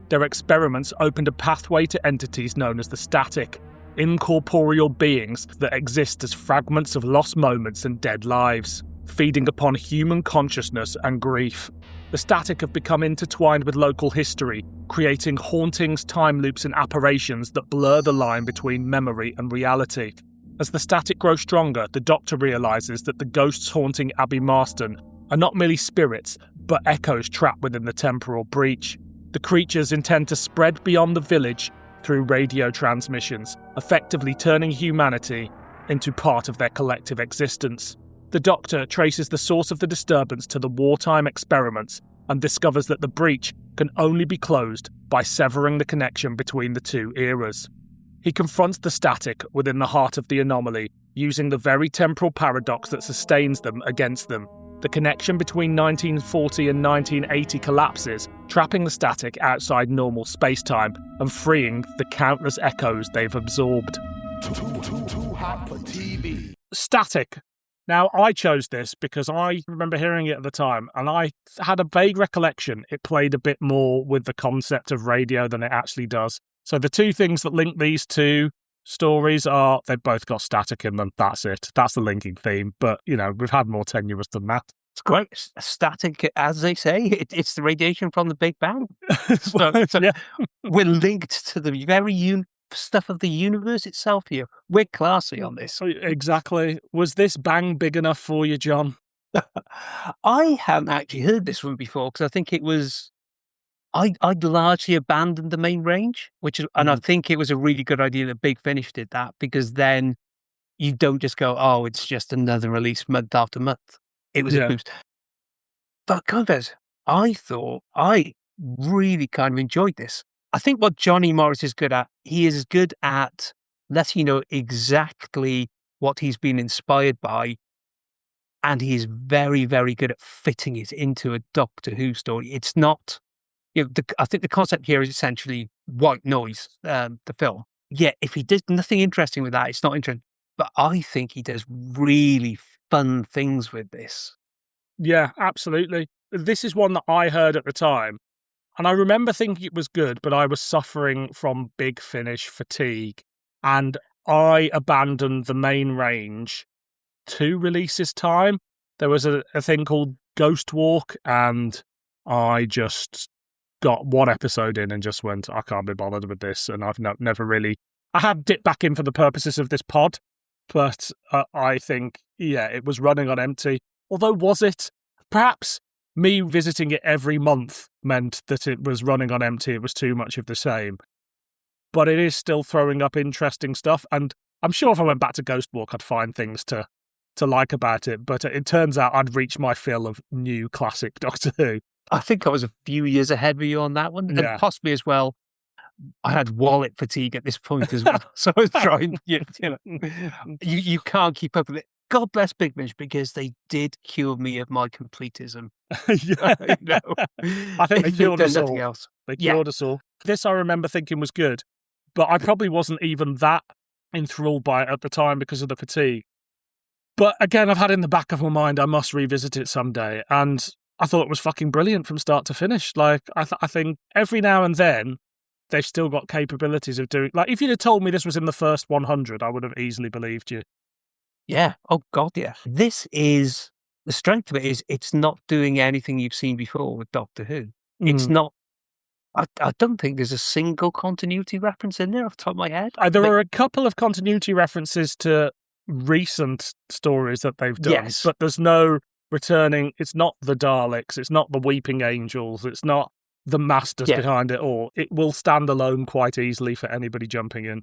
B: Their experiments opened a pathway to entities known as the static, incorporeal beings that exist as fragments of lost moments and dead lives, feeding upon human consciousness and grief. The static have become intertwined with local history, creating hauntings, time loops and apparitions that blur the line between memory and reality. As the static grows stronger, the Doctor realises that the ghosts haunting Abbey Marston are not merely spirits, but echoes trapped within the temporal breach. The creatures intend to spread beyond the village through radio transmissions, effectively turning humanity into part of their collective existence. The Doctor traces the source of the disturbance to the wartime experiments and discovers that the breach can only be closed by severing the connection between the two eras. He confronts the static within the heart of the anomaly, using the very temporal paradox that sustains them against them. The connection between 1940 and 1980 collapses, trapping the static outside normal space-time and freeing the countless echoes they've absorbed.
A: Too hot for TV.
B: Static. Now, I chose this because I remember hearing it at the time, and I had a vague recollection it played a bit more with the concept of radio than it actually does. So the two things that link these two stories are they've both got static in them. That's it. That's the linking theme. But, you know, we've had more tenuous than that.
C: It's great. Static, as they say, it's the radiation from the Big Bang. So
B: Yeah.
C: We're linked to the very stuff of the universe itself here. We're classy on this.
B: Exactly. Was this bang big enough for you, John?
C: I haven't actually heard this one before because I think it was... I'd largely abandoned the main range, and I think it was a really good idea that Big Finish did that, because then you don't just go, oh, it's just another release month after month. It was a boost. But confess, I thought I really kind of enjoyed this. I think what Johnny Morris is good at, he is good at letting you know exactly what he's been inspired by, and he's very, very good at fitting it into a Doctor Who story. It's not... I think the concept here is essentially white noise, the film. Yeah, if he did nothing interesting with that, it's not interesting. But I think he does really fun things with this.
B: Yeah, absolutely. This is one that I heard at the time, and I remember thinking it was good, but I was suffering from Big Finish fatigue. And I abandoned the main range 2 releases time. There was a thing called Ghost Walk, and I just got 1 episode in and just went, I can't be bothered with this, and I've never really... I have dipped back in for the purposes of this pod, but I think, it was running on empty. Although, was it? Perhaps me visiting it every month meant that it was running on empty, it was too much of the same. But it is still throwing up interesting stuff, and I'm sure if I went back to Ghost Walk, I'd find things to like about it, but it turns out I'd reached my fill of new classic Doctor Who.
C: I think I was a few years ahead of you on that one,
B: Yeah.
C: and possibly as well, I had wallet fatigue at this point as well, so I was trying, you can't keep up with it. God bless Big Finish, because they did cure me of my completism.
B: Yeah. I think they cured us all.
C: Else.
B: They cured us all. This I remember thinking was good, but I probably wasn't even that enthralled by it at the time because of the fatigue. But again, I've had in the back of my mind, I must revisit it someday. And I thought it was fucking brilliant from start to finish. Like, I think every now and then, they've still got capabilities of doing... Like, if you'd have told me this was in the first 100, I would have easily believed you.
C: Yeah. Oh, God, yeah. This is... The strength of it is it's not doing anything you've seen before with Doctor Who. It's not... I don't think there's a single continuity reference in there off the top of my head.
B: There are a couple of continuity references to recent stories that they've done, but there's no returning. It's not the Daleks, it's not the Weeping Angels, it's not the Masters behind it all. It will stand alone quite easily for anybody jumping in.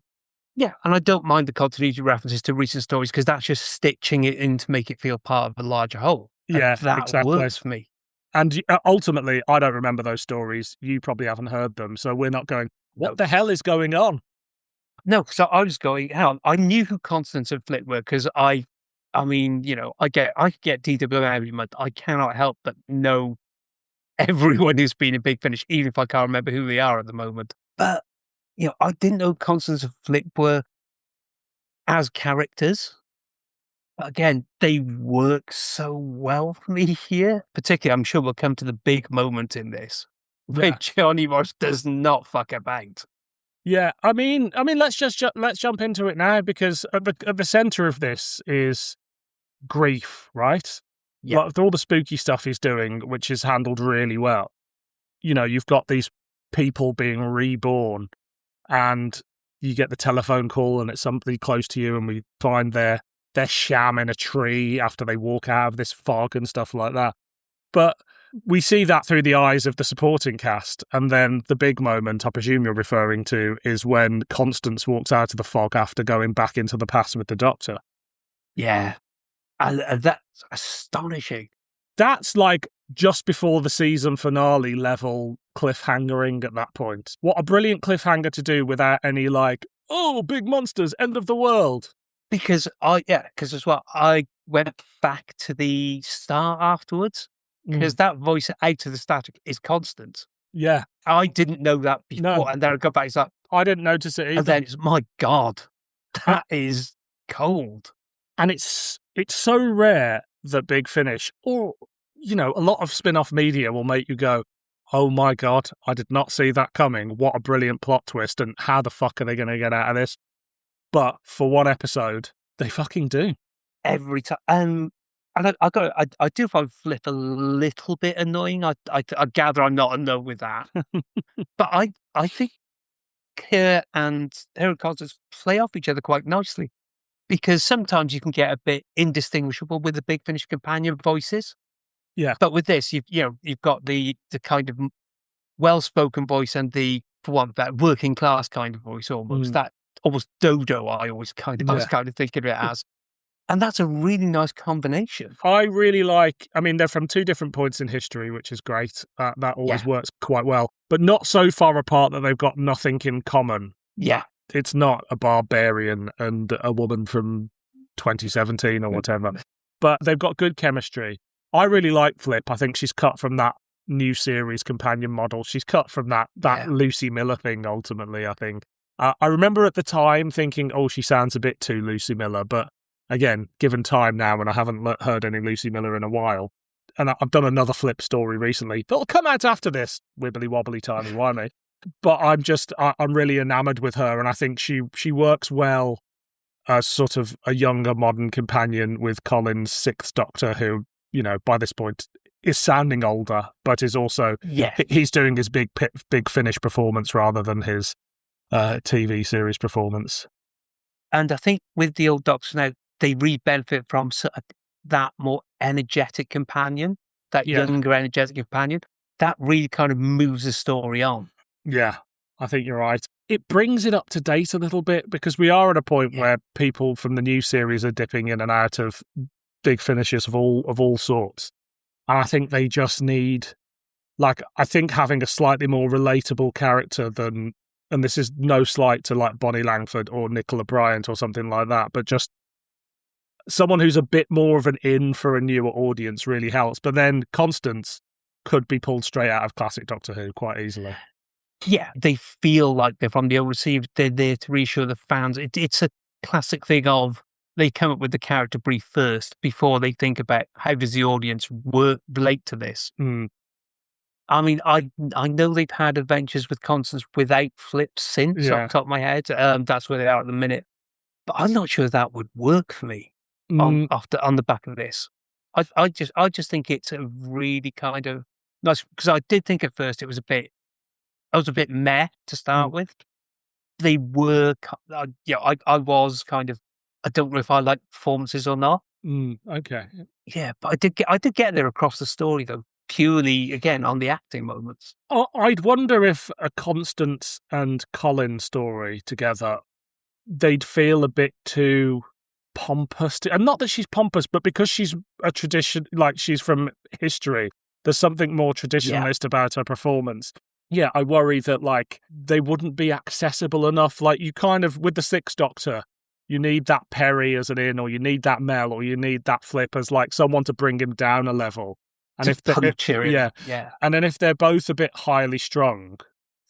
C: Yeah, and I don't mind the continuity references to recent stories because that's just stitching it in to make it feel part of a larger whole. And that works for me.
B: And ultimately, I don't remember those stories. You probably haven't heard them, so we're not going, what the hell is going on?
C: No, so I was going, hang on, I knew who Constance and Flit were because I mean, I get DW every month. I cannot help but know everyone who's been in Big Finish, even if I can't remember who they are at the moment. But, I didn't know Constance and Flit were as characters. Again, they work so well for me here. Particularly, I'm sure we'll come to the big moment in this, where Johnny Morris does not fuck about.
B: Yeah, I mean, let's jump into it now, because at the center of this is grief, right?
C: Yeah,
B: like, all the spooky stuff he's doing, which is handled really well. You've got these people being reborn, and you get the telephone call, and it's somebody close to you, and we find their sham in a tree after they walk out of this fog and stuff like that. But we see that through the eyes of the supporting cast, and then the big moment I presume you're referring to is when Constance walks out of the fog after going back into the past with the Doctor.
C: Yeah, and that's astonishing.
B: That's like just before the season finale level cliffhangering at that point. What a brilliant cliffhanger to do without any big monsters, end of the world.
C: Because as well, I went back to the start afterwards, because that voice out of the static is Constance.
B: Yeah.
C: I didn't know that before,
B: No.
C: and then I got back, it's like...
B: I didn't notice it either.
C: And then it's, my God, that is cold.
B: And it's so rare that Big Finish, or, a lot of spin-off media will make you go, oh my God, I did not see that coming. What a brilliant plot twist, and how the fuck are they going to get out of this? But for one episode, they fucking do. Every time.
C: And I do find Flip a little bit annoying. I gather I'm not annoyed with that. But I think her and Constance play off each other quite nicely. Because sometimes you can get a bit indistinguishable with the Big Finish companion voices.
B: Yeah.
C: But with this, you've got the kind of well-spoken voice and the, for one, that working class kind of voice almost. That almost dodo I was kind of thinking of it as. And that's a really nice combination.
B: I really they're from two different points in history, which is great. That always works quite well. But not so far apart that they've got nothing in common.
C: Yeah.
B: It's not a barbarian and a woman from 2017 or whatever. But they've got good chemistry. I really like Flip. I think she's cut from that new series companion model. She's cut from that Lucy Miller thing, ultimately, I think. I remember at the time thinking, she sounds a bit too Lucy Miller. But again, given time now, and I haven't heard any Lucy Miller in a while, and I've done another Flip story recently that'll come out after this, wibbly wobbly timey wimey. But I'm really enamoured with her, and I think she works well as sort of a younger modern companion with Colin's sixth Doctor, who, by this point is sounding older, but is also, he's doing his big finish performance rather than his TV series performance.
C: And I think with the old Doctor now, they really benefit from that more energetic companion, that younger energetic companion. That really kind of moves the story on.
B: Yeah, I think you're right. It brings it up to date a little bit, because we are at a point where people from the new series are dipping in and out of big finishes of all sorts. And I think they just need, I think having a slightly more relatable character than, and this is no slight to Bonnie Langford or Nicola Bryant or something like that, but just someone who's a bit more of an in for a newer audience really helps. But then Constance could be pulled straight out of classic Doctor Who quite easily.
C: Yeah, they feel like they're from the old received. They're there to reassure the fans. It's a classic thing of they come up with the character brief first before they think about how does the audience relate to this. I mean, I know they've had adventures with Constance without flips since, off the top of my head. That's where they are at the minute. But I'm not sure that would work for me on the back of this. I just think it's a really kind of nice, because I did think at first I was a bit meh to start with. They were, I was kind of, I don't know if I like performances or not.
B: Okay.
C: Yeah, but I did get there across the story though, purely again on the acting moments.
B: I'd wonder if a Constance and Colin story together, they'd feel a bit too pompous. And not that she's pompous, but because she's a tradition, she's from history, there's something more traditionalist about her performance. Yeah, I worry that they wouldn't be accessible enough. You kind of, with the Sixth Doctor, you need that Perry as an in, or you need that Mel, or you need that Flip as someone to bring him down a level. And and then if they're both a bit highly strung,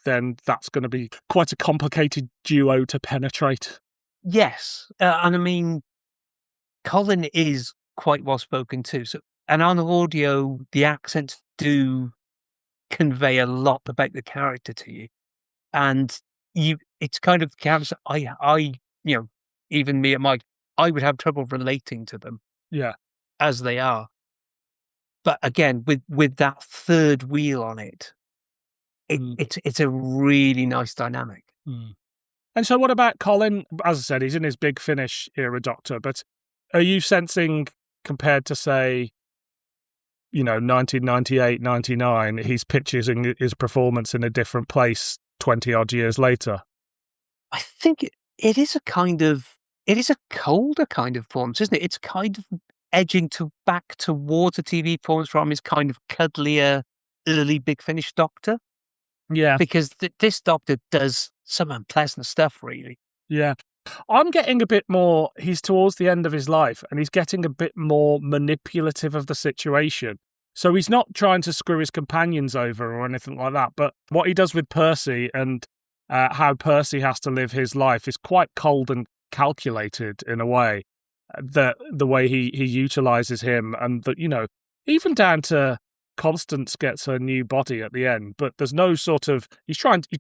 B: then that's going to be quite a complicated duo to penetrate.
C: Yes, and I mean, Colin is quite well spoken too. So, and on audio, the accents do convey a lot about the character to you, and it's kind of the characters I even me at Mike, I would have trouble relating to them as they are, but again with that third wheel on it's a really nice dynamic.
B: And so what about Colin? As I said, he's in his big finish era Doctor, but are you sensing, compared to say 1998, 99, he's pitching his performance in a different place 20 odd years later?
C: I think it is a colder kind of performance, isn't it? It's kind of edging back towards a TV performance from his kind of cuddlier early Big Finish Doctor. Yeah. Because this Doctor does some unpleasant stuff, really.
B: Yeah. I'm getting a bit more, he's towards the end of his life, and he's getting a bit more manipulative of the situation. So he's not trying to screw his companions over or anything like that, but what he does with Percy and how Percy has to live his life is quite cold and calculated in a way. The way he utilises him, and even down to Constance gets her new body at the end, but there's no sort of, he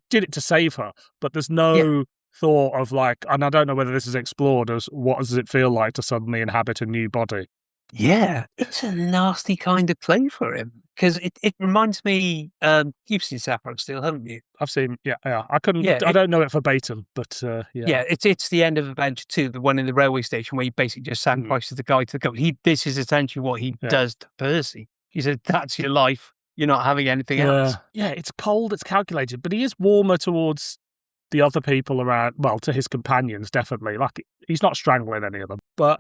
B: did it to save her, but there's no thought of and I don't know whether this is explored as what does it feel like to suddenly inhabit a new body.
C: Yeah, it's a nasty kind of play for him, because it reminds me, you've seen Sappho Steel, haven't you?
B: I've seen, I couldn't, I don't know it verbatim, but
C: yeah, it's the end of Adventure 2, the one in the railway station where he basically just sacrifices the guy to the goat. This is essentially what he does to Percy. He said, that's your life, you're not having anything else.
B: Yeah, it's cold, it's calculated, but he is warmer towards the other people around, well, to his companions, definitely. He's not strangling any of them. But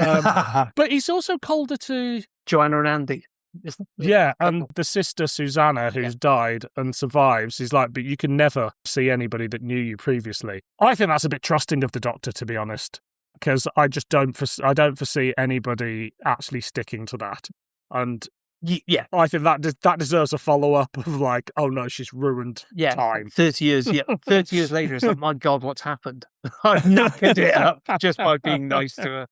B: but he's also colder to
C: Joanna and Andy.
B: Yeah, and the sister Susanna, who's died and survives, is but you can never see anybody that knew you previously. I think that's a bit trusting of the Doctor, to be honest, because I just don't foresee anybody actually sticking to that. And I think that deserves a follow-up of oh no, she's ruined time.
C: 30 years, 30 years later, it's my God, what's happened? I've knackered it up just by being nice to her.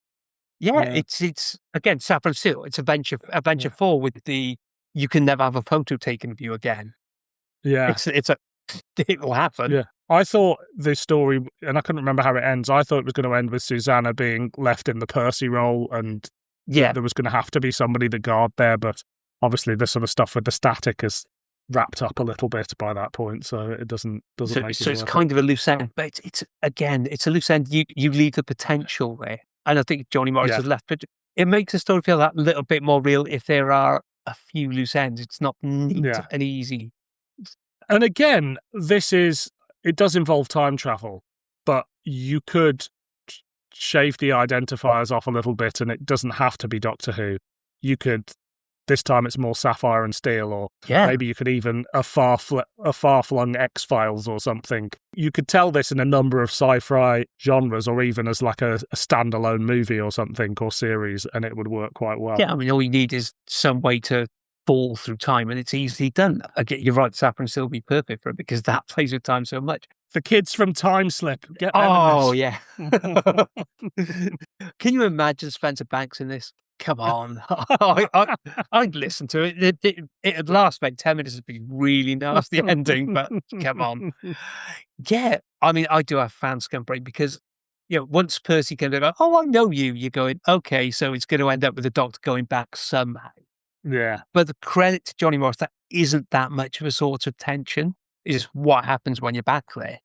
C: It's again, Saffron Seal, it's Adventure 4 with the, you can never have a photo taken of you again.
B: Yeah.
C: It will happen.
B: Yeah. I thought this story, and I couldn't remember how it ends, I thought it was going to end with Susanna being left in the Percy role, and there was going to have to be somebody to guard there, but obviously the sort of stuff with the static is wrapped up a little bit by that point, so it doesn't make it
C: So it's
B: worth
C: kind of a loose end, but it's a loose end. You leave the potential there, and I think Johnny Morris has left, but it makes the story feel that little bit more real if there are a few loose ends. It's not neat and easy.
B: And again, it does involve time travel, but you could shave the identifiers off a little bit, and it doesn't have to be Doctor Who. You could. This time it's more Sapphire and Steel, or maybe you could even a far-flung X-Files or something. You could tell this in a number of sci-fi genres, or even as like a standalone movie or something, or series, and it would work quite well.
C: Yeah, I mean, all you need is some way to fall through time, and it's easily done. Again, you're right, Sapphire and Steel would be perfect for it, because that plays with time so much.
B: The kids from Time Slip. Get them
C: oh,
B: in this.
C: Yeah. Can you imagine Spencer Banks in this? Come on. I'd listen to it. It'd last about 10 minutes. It'd be really nasty ending, but come on. Yeah. I mean, I do have fan scum brain because, once Percy comes in, I know you. You're going, okay, so it's going to end up with the Doctor going back somehow.
B: Yeah.
C: But the credit to Johnny Morris, that isn't that much of a source of tension. It's just what happens when you're back there.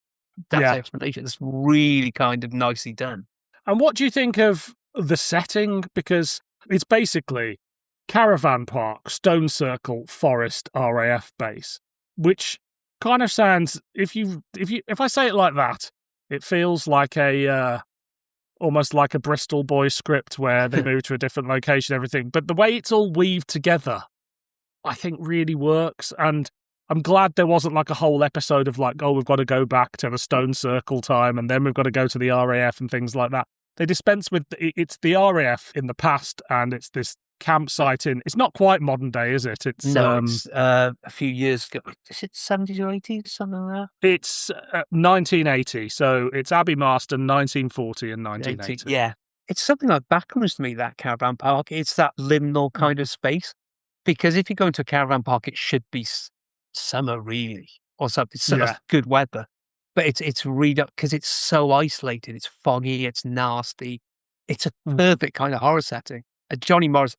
C: That's the explanation. It's really kind of nicely done.
B: And what do you think of the setting? Because it's basically caravan park, stone circle, forest, RAF base, which kind of sounds, if I say it like that, it feels like almost like a Bristol Boys script where they move to a different location, everything. But the way it's all weaved together, I think really works. And I'm glad there wasn't like a whole episode of like, oh, we've got to go back to the stone circle time, and then we've got to go to the RAF and things like that. They dispense with it's the RAF in the past, and it's this campsite it's not quite modern day, is it? It's
C: it's a few years ago. Is it 70s or 80s, something like that?
B: It's 1980, so it's Abbey Marston, 1940 and 1980.
C: Yeah, it's something like Backrooms to me, that caravan park. It's that liminal kind of space, because if you go into a caravan park, it should be summer really, or something. So good weather. But it's read up because it's so isolated. It's foggy. It's nasty. It's a perfect kind of horror setting. Johnny Morris,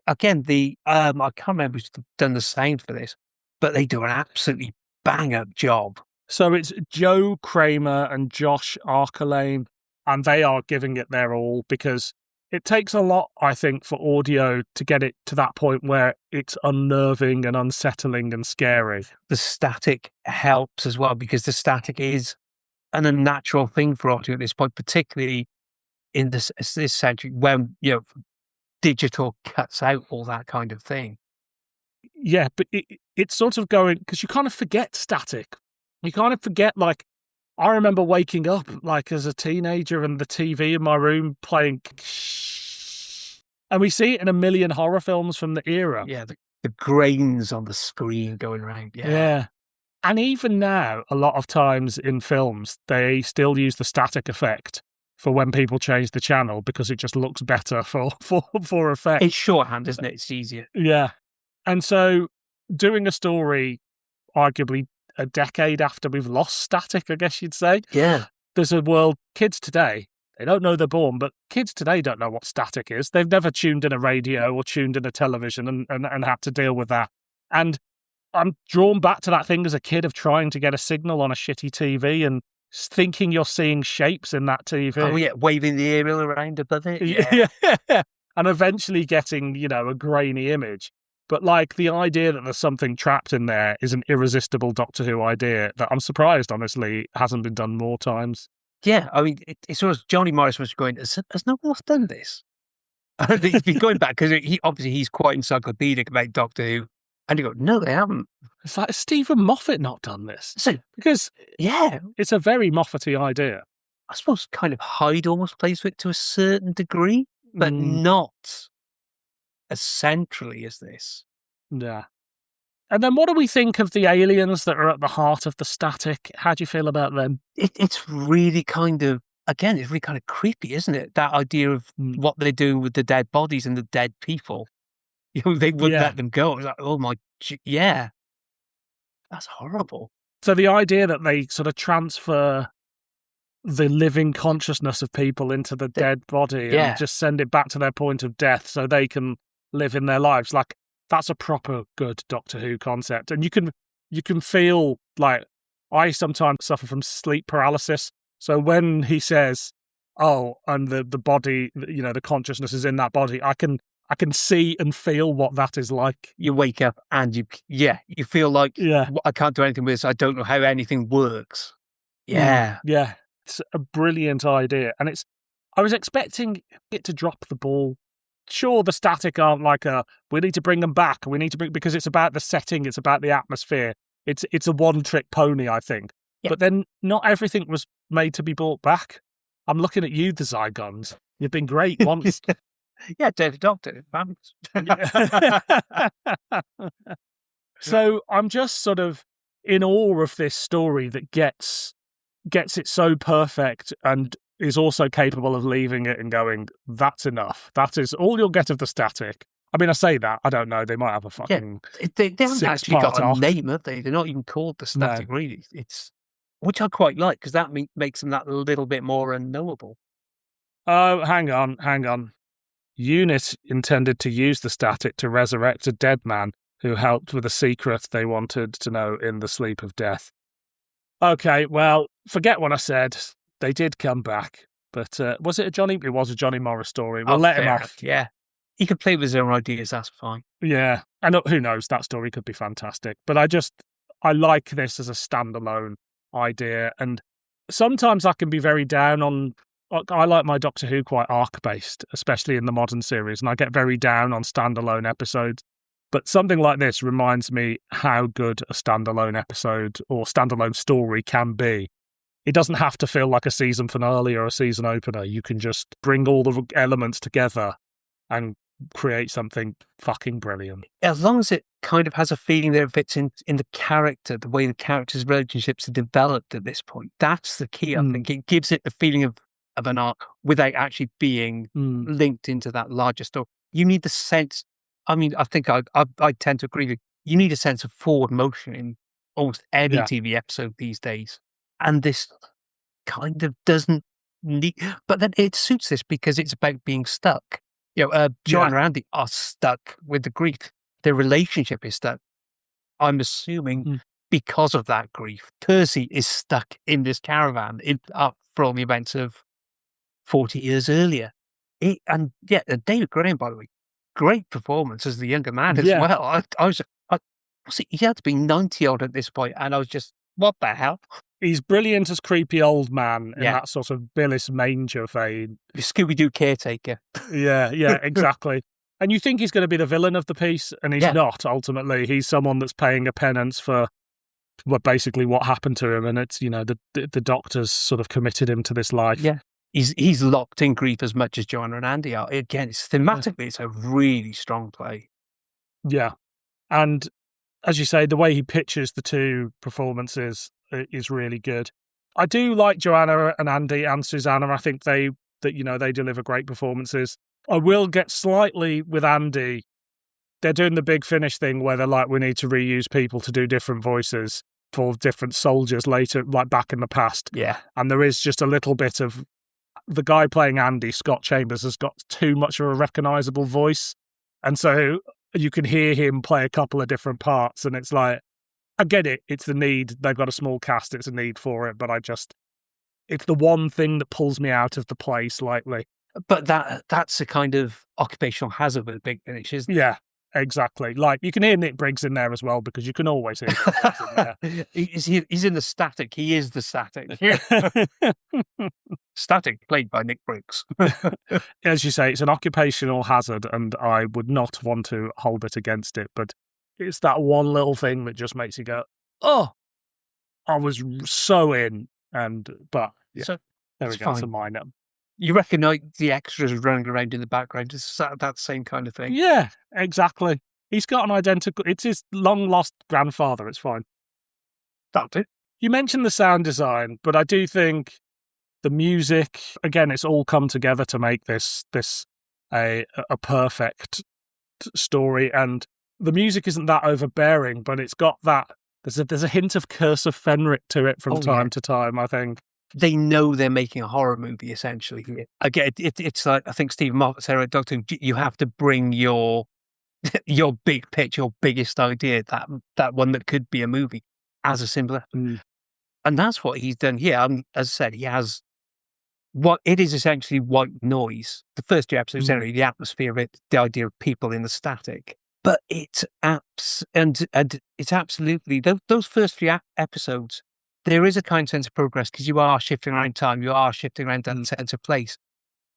C: again, I can't remember who's done the sound for this, but they do an absolutely bang-up job.
B: So it's Joe Kramer and Josh Arkalane, and they are giving it their all, because it takes a lot, I think, for audio to get it to that point where it's unnerving and unsettling and scary.
C: The static helps as well, because the static is an unnatural thing for audio at this point, particularly in this century when, digital cuts out all that kind of thing.
B: Yeah, but it's sort of going, because you kind of forget static. You kind of forget, like, I remember waking up like as a teenager and the TV in my room playing, and we see it in a million horror films from the era.
C: Yeah, the grains on the screen going around.
B: Yeah. And even now, a lot of times in films, they still use the static effect for when people change the channel, because it just looks better for effect.
C: It's shorthand, isn't it? It's easier.
B: Yeah. And so doing a story arguably a decade after we've lost static, I guess you'd say.
C: Yeah.
B: There's a world, kids today, they don't know they're born, but kids today don't know what static is. They've never tuned in a radio or tuned in a television and had to deal with that. And I'm drawn back to that thing as a kid of trying to get a signal on a shitty TV and thinking you're seeing shapes in that TV.
C: Oh, yeah, waving the aerial around above it.
B: Yeah. And eventually getting, a grainy image. But like the idea that there's something trapped in there is an irresistible Doctor Who idea that I'm surprised, honestly, hasn't been done more times.
C: Yeah, I mean, it's almost Johnny Morris was going, has no one else done this? He's been going back because he's quite encyclopedic about Doctor Who. And you go, no, they haven't.
B: It's like, has Stephen Moffat not done this? Because it's a very Moffat-y idea.
C: I suppose kind of Hyde almost plays with it to a certain degree, but not as centrally as this.
B: Yeah. And then what do we think of the aliens that are at the heart of the static? How do you feel about them?
C: It's really kind of, again, it's really kind of creepy, isn't it? That idea of what they do with the dead bodies and the dead people. They wouldn't let them go. It was like, oh my, yeah. That's horrible.
B: So the idea that they sort of transfer the living consciousness of people into the dead body and just send it back to their point of death so they can live in their lives, like, that's a proper good Doctor Who concept. And you can feel, like, I sometimes suffer from sleep paralysis. So when he says, oh, and the body, you know, the consciousness is in that body, I can see and feel what that is like.
C: You wake up and you feel like, I can't do anything with this. I don't know how anything works. Yeah.
B: Yeah. It's a brilliant idea. And I was expecting it to drop the ball. Sure, the static aren't like we need to bring them back. Because it's about the setting. It's about the atmosphere. It's a one-trick pony, I think. Yeah. But then not everything was made to be brought back. I'm looking at you, the Zygons. You've been great once.
C: Yeah, David Doctor.
B: So I'm just sort of in awe of this story that gets it so perfect and is also capable of leaving it and going, that's enough. That is all you'll get of the static. I mean, I say that. I don't know. They might have a fucking
C: they haven't actually got a name, have they? They're not even called the static, really. It's, which I quite like, because that makes them that little bit more unknowable.
B: Oh, hang on. UNIT intended to use the static to resurrect a dead man who helped with a secret they wanted to know in the sleep of death. Okay, well, forget what I said. They did come back. But was it a Johnny? It was a Johnny Morris story. We'll let him off.
C: Yeah. He could play with his own ideas, that's fine.
B: Yeah. And who knows, that story could be fantastic. But I like this as a standalone idea. And sometimes I can be very down on... I like my Doctor Who quite arc-based, especially in the modern series, and I get very down on standalone episodes. But something like this reminds me how good a standalone episode or standalone story can be. It doesn't have to feel like a season finale or a season opener. You can just bring all the elements together and create something fucking brilliant.
C: As long as it kind of has a feeling that it fits in the character, the way the characters' relationships are developed at this point. That's the key, I think. It gives it the feeling of an arc without actually being linked into that larger story. You need the sense... I mean, I think I tend to agree with you. Need a sense of forward motion in almost every TV episode these days. And this kind of doesn't need... But then it suits this because it's about being stuck. You know, Jon and Andy are stuck with the grief. Their relationship is stuck. I'm assuming because of that grief. Percy is stuck in this caravan for all the events of 40 years earlier. David Graham, by the way, great performance as the younger man as well. He had to be 90-odd at this point, and I was just, what the hell?
B: He's brilliant as creepy old man in that sort of Billis Manger vein.
C: Scooby-Doo caretaker.
B: Yeah, exactly. And you think he's going to be the villain of the piece, and he's not, ultimately. He's someone that's paying a penance for basically what happened to him, and it's, you know, the doctors sort of committed him to this life.
C: Yeah. He's locked in grief as much as Joanna and Andy are. Again, thematically, it's a really strong play.
B: Yeah. And as you say, the way he pitches the two performances is really good. I do like Joanna and Andy and Susanna. I think they deliver great performances. I will get slightly with Andy. They're doing the Big Finish thing where they're like, we need to reuse people to do different voices for different soldiers later, like back in the past.
C: Yeah.
B: And there is just a little bit of... The guy playing Andy, Scott Chambers, has got too much of a recognisable voice. And so you can hear him play a couple of different parts. And it's like, I get it. It's the need. They've got a small cast. It's a need for it. But it's the one thing that pulls me out of the play slightly.
C: But that's a kind of occupational hazard with Big Finish, isn't it?
B: Yeah, exactly. Like, you can hear Nick Briggs in there as well, because you can always hear Nick Briggs in there.
C: He's in the static. He is the static. Static, played by Nick Briggs.
B: As you say, it's an occupational hazard, and I would not want to hold it against it, but it's that one little thing that just makes you go, oh, I was so in. But
C: so,
B: there we go, it's a minor.
C: You recognise the extras running around in the background. It's that same kind of thing.
B: Yeah, exactly. He's got an identical... It's his long-lost grandfather. It's fine.
C: That's it.
B: You mentioned the sound design, but I do think the music, again, it's all come together to make this a perfect story. And the music isn't that overbearing, but it's got that There's a hint of Curse of Fenric to it from time to time, I think.
C: They know they're making a horror movie, essentially. Yeah. Again, it's like, I think Stephen Moffat said at Doctor Who, you have to bring your big pitch, your biggest idea, that one that could be a movie, as a symbol. And that's what he's done here. As I said, he has what it is essentially white noise. The first 2 episodes, anyway, the atmosphere of it, the idea of people in the static. But it's and it's absolutely those first 3 episodes. There is a kind of sense of progress because you are shifting around time, you are shifting around that sense of place.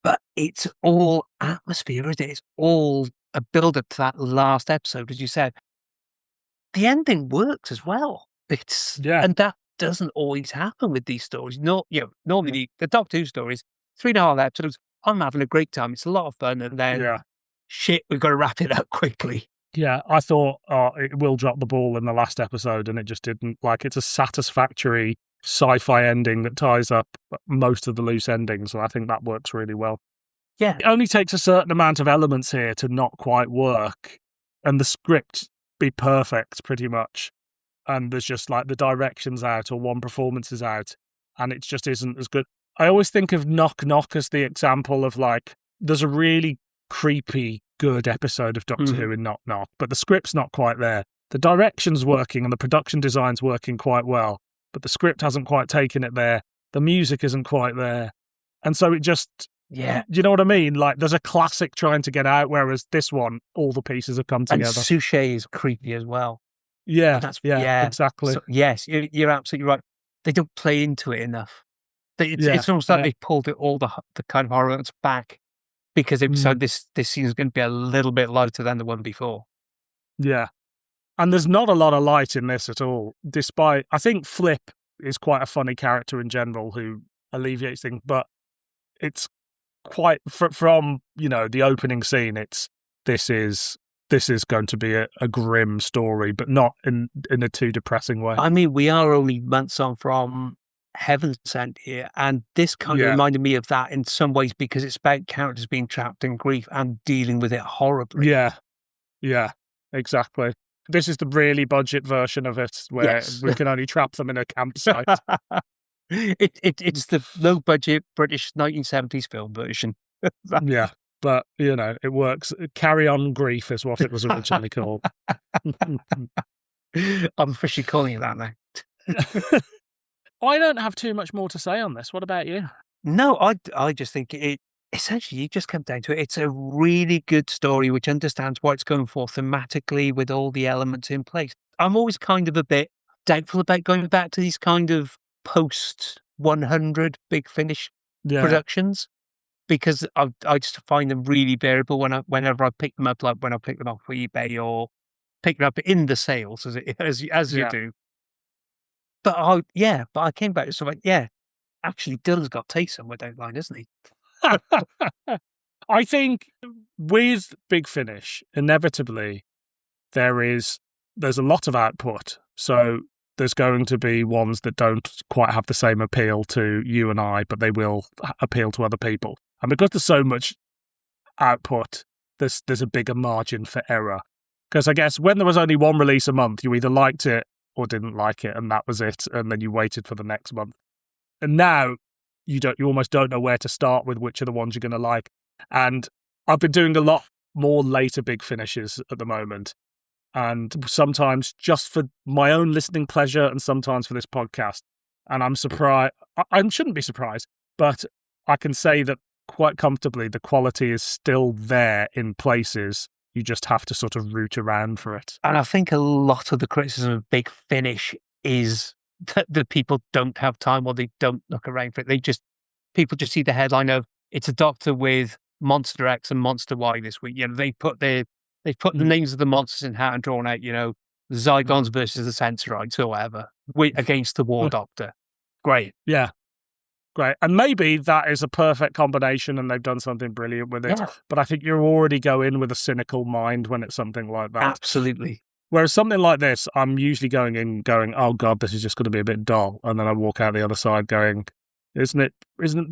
C: But it's all atmosphere, isn't it? It's all a build up to that last episode, as you said. The ending works as well. And that doesn't always happen with these stories. Normally the Doctor Who stories, 3.5 episodes. I'm having a great time. It's a lot of fun, and then shit, we've got to wrap it up quickly.
B: Yeah, I thought it will drop the ball in the last episode, and it just didn't. Like, it's a satisfactory sci-fi ending that ties up most of the loose endings, and I think that works really well.
C: Yeah.
B: It only takes a certain amount of elements here to not quite work, and the script be perfect, pretty much. And there's just, like, the direction's out or one performance is out, and it just isn't as good. I always think of Knock Knock as the example of, like, there's a really creepy, good episode of Doctor Who in Knock Knock, but the script's not quite there. The direction's working and the production design's working quite well, but the script hasn't quite taken it there. The music isn't quite there. And so it just, do you know what I mean? Like, there's a classic trying to get out, whereas this one, all the pieces have come together.
C: And Suchet is creepy as well.
B: Yeah, exactly.
C: So, yes, you're absolutely right. They don't play into it enough. It's almost like they pulled it all the kind of horror elements back, because they decided this scene is going to be a little bit lighter than the one before.
B: Yeah. And there's not a lot of light in this at all, despite, I think Flip is quite a funny character in general who alleviates things, but it's quite, from, the opening scene, this is going to be a grim story, but not in a too depressing way.
C: I mean, we are only months on from Heaven Sent here, and this kind of reminded me of that in some ways, because it's about characters being trapped in grief and dealing with it horribly.
B: Yeah, exactly. This is the really budget version of it, where we can only trap them in a campsite.
C: It's the low budget British 1970s film version.
B: Yeah, but it works. Carry On Grief is what it was originally called.
C: I'm officially calling it that now.
B: I don't have too much more to say on this. What about you?
C: No, I just think essentially, you just come down to it. It's a really good story which understands what it's going for thematically with all the elements in place. I'm always kind of a bit doubtful about going back to these kind of post 100 Big Finish productions, because I just find them really variable whenever I pick them up, like when I pick them up for eBay or pick them up in the sales as you do. But I came back to sort of actually Dylan's got taste somewhere down the line, isn't he?
B: I think with Big Finish, inevitably there's a lot of output. So there's going to be ones that don't quite have the same appeal to you and I, but they will appeal to other people. And because there's so much output, there's a bigger margin for error. Because I guess when there was only one release a month, you either liked it or didn't like it, and that was it, and then you waited for the next month. And now you almost don't know where to start with which of the ones you're going to like. And I've been doing a lot more later Big Finishes at the moment, and sometimes just for my own listening pleasure, and sometimes for this podcast. And I'm surprised. I shouldn't be surprised, but I can say that quite comfortably the quality is still there in places. You just have to sort of root around for it.
C: And I think a lot of the criticism of Big Finish is that the people don't have time, or they don't look around for it. People just see the headline of it's a doctor with Monster X and Monster Y this week. They put the names of the monsters in hat and drawn out, the Zygons versus the Sensorites or whatever, against the War Doctor. Great.
B: Yeah. Great. And maybe that is a perfect combination and they've done something brilliant with it. Yeah. But I think you already go in with a cynical mind when it's something like that.
C: Absolutely.
B: Whereas something like this, I'm usually going, oh God, this is just going to be a bit dull. And then I walk out the other side going, isn't it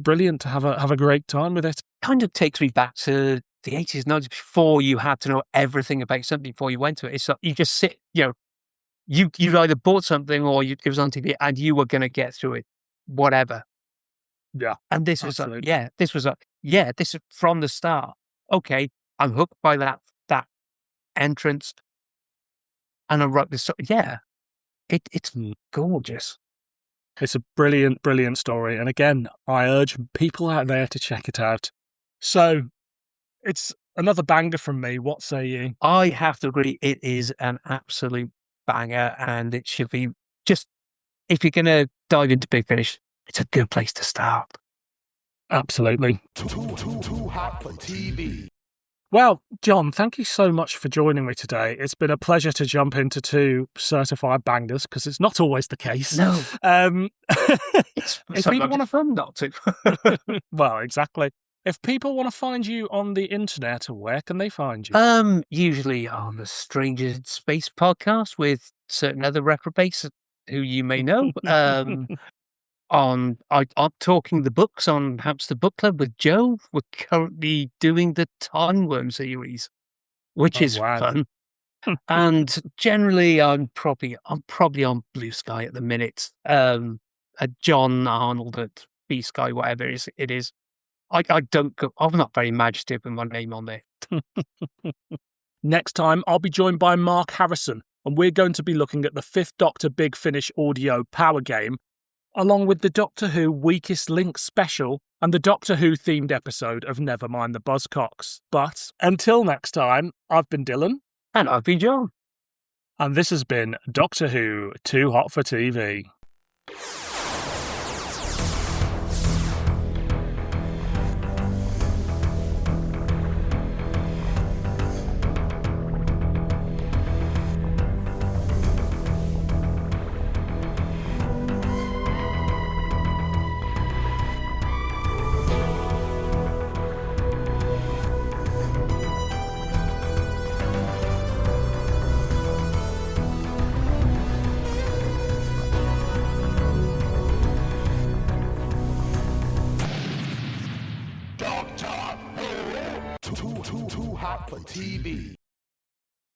B: brilliant to have a great time with it?
C: Kind of takes me back to the 80s, 90s, before you had to know everything about something before you went to it. It's like you just sit, you either bought something or it was on TV and you were going to get through it, whatever.
B: Yeah.
C: And this was
B: absolutely.
C: this is from the start. Okay, I'm hooked by that entrance, and I wrote this. It's gorgeous.
B: It's a brilliant, brilliant story. And again, I urge people out there to check it out. So it's another banger from me. What say you?
C: I have to agree. It is an absolute banger, and it should be just, if you're going to dive into Big Finish, it's a good place to start.
B: Absolutely.
A: Too hot for TV.
B: Well, Jon, thank you so much for joining me today. It's been a pleasure to jump into 2 certified bangers, because it's not always the case.
C: No.
B: If people want to
C: fun not to.
B: Well, exactly. If people want to find you on the internet, where can they find you?
C: Usually on the Stranger in Space podcast with certain other reprobates who you may know. I'm talking the books on perhaps the book club with Joe. We're currently doing the Time Worm series, which is fun. And generally, I'm probably on Blue Sky at the minute. Jon Arnold at B Sky, whatever it is. I don't go. I'm not very imaginative with my name on there.
B: Next time, I'll be joined by Mark Harrison, and we're going to be looking at the 5th Doctor Big Finish audio power game, along with the Doctor Who Weakest Link special and the Doctor Who themed episode of Nevermind the Buzzcocks. But until next time, I've been Dylan.
C: And I've been Jon.
B: And this has been Doctor Who Too Hot for TV.
A: Too hot for TV.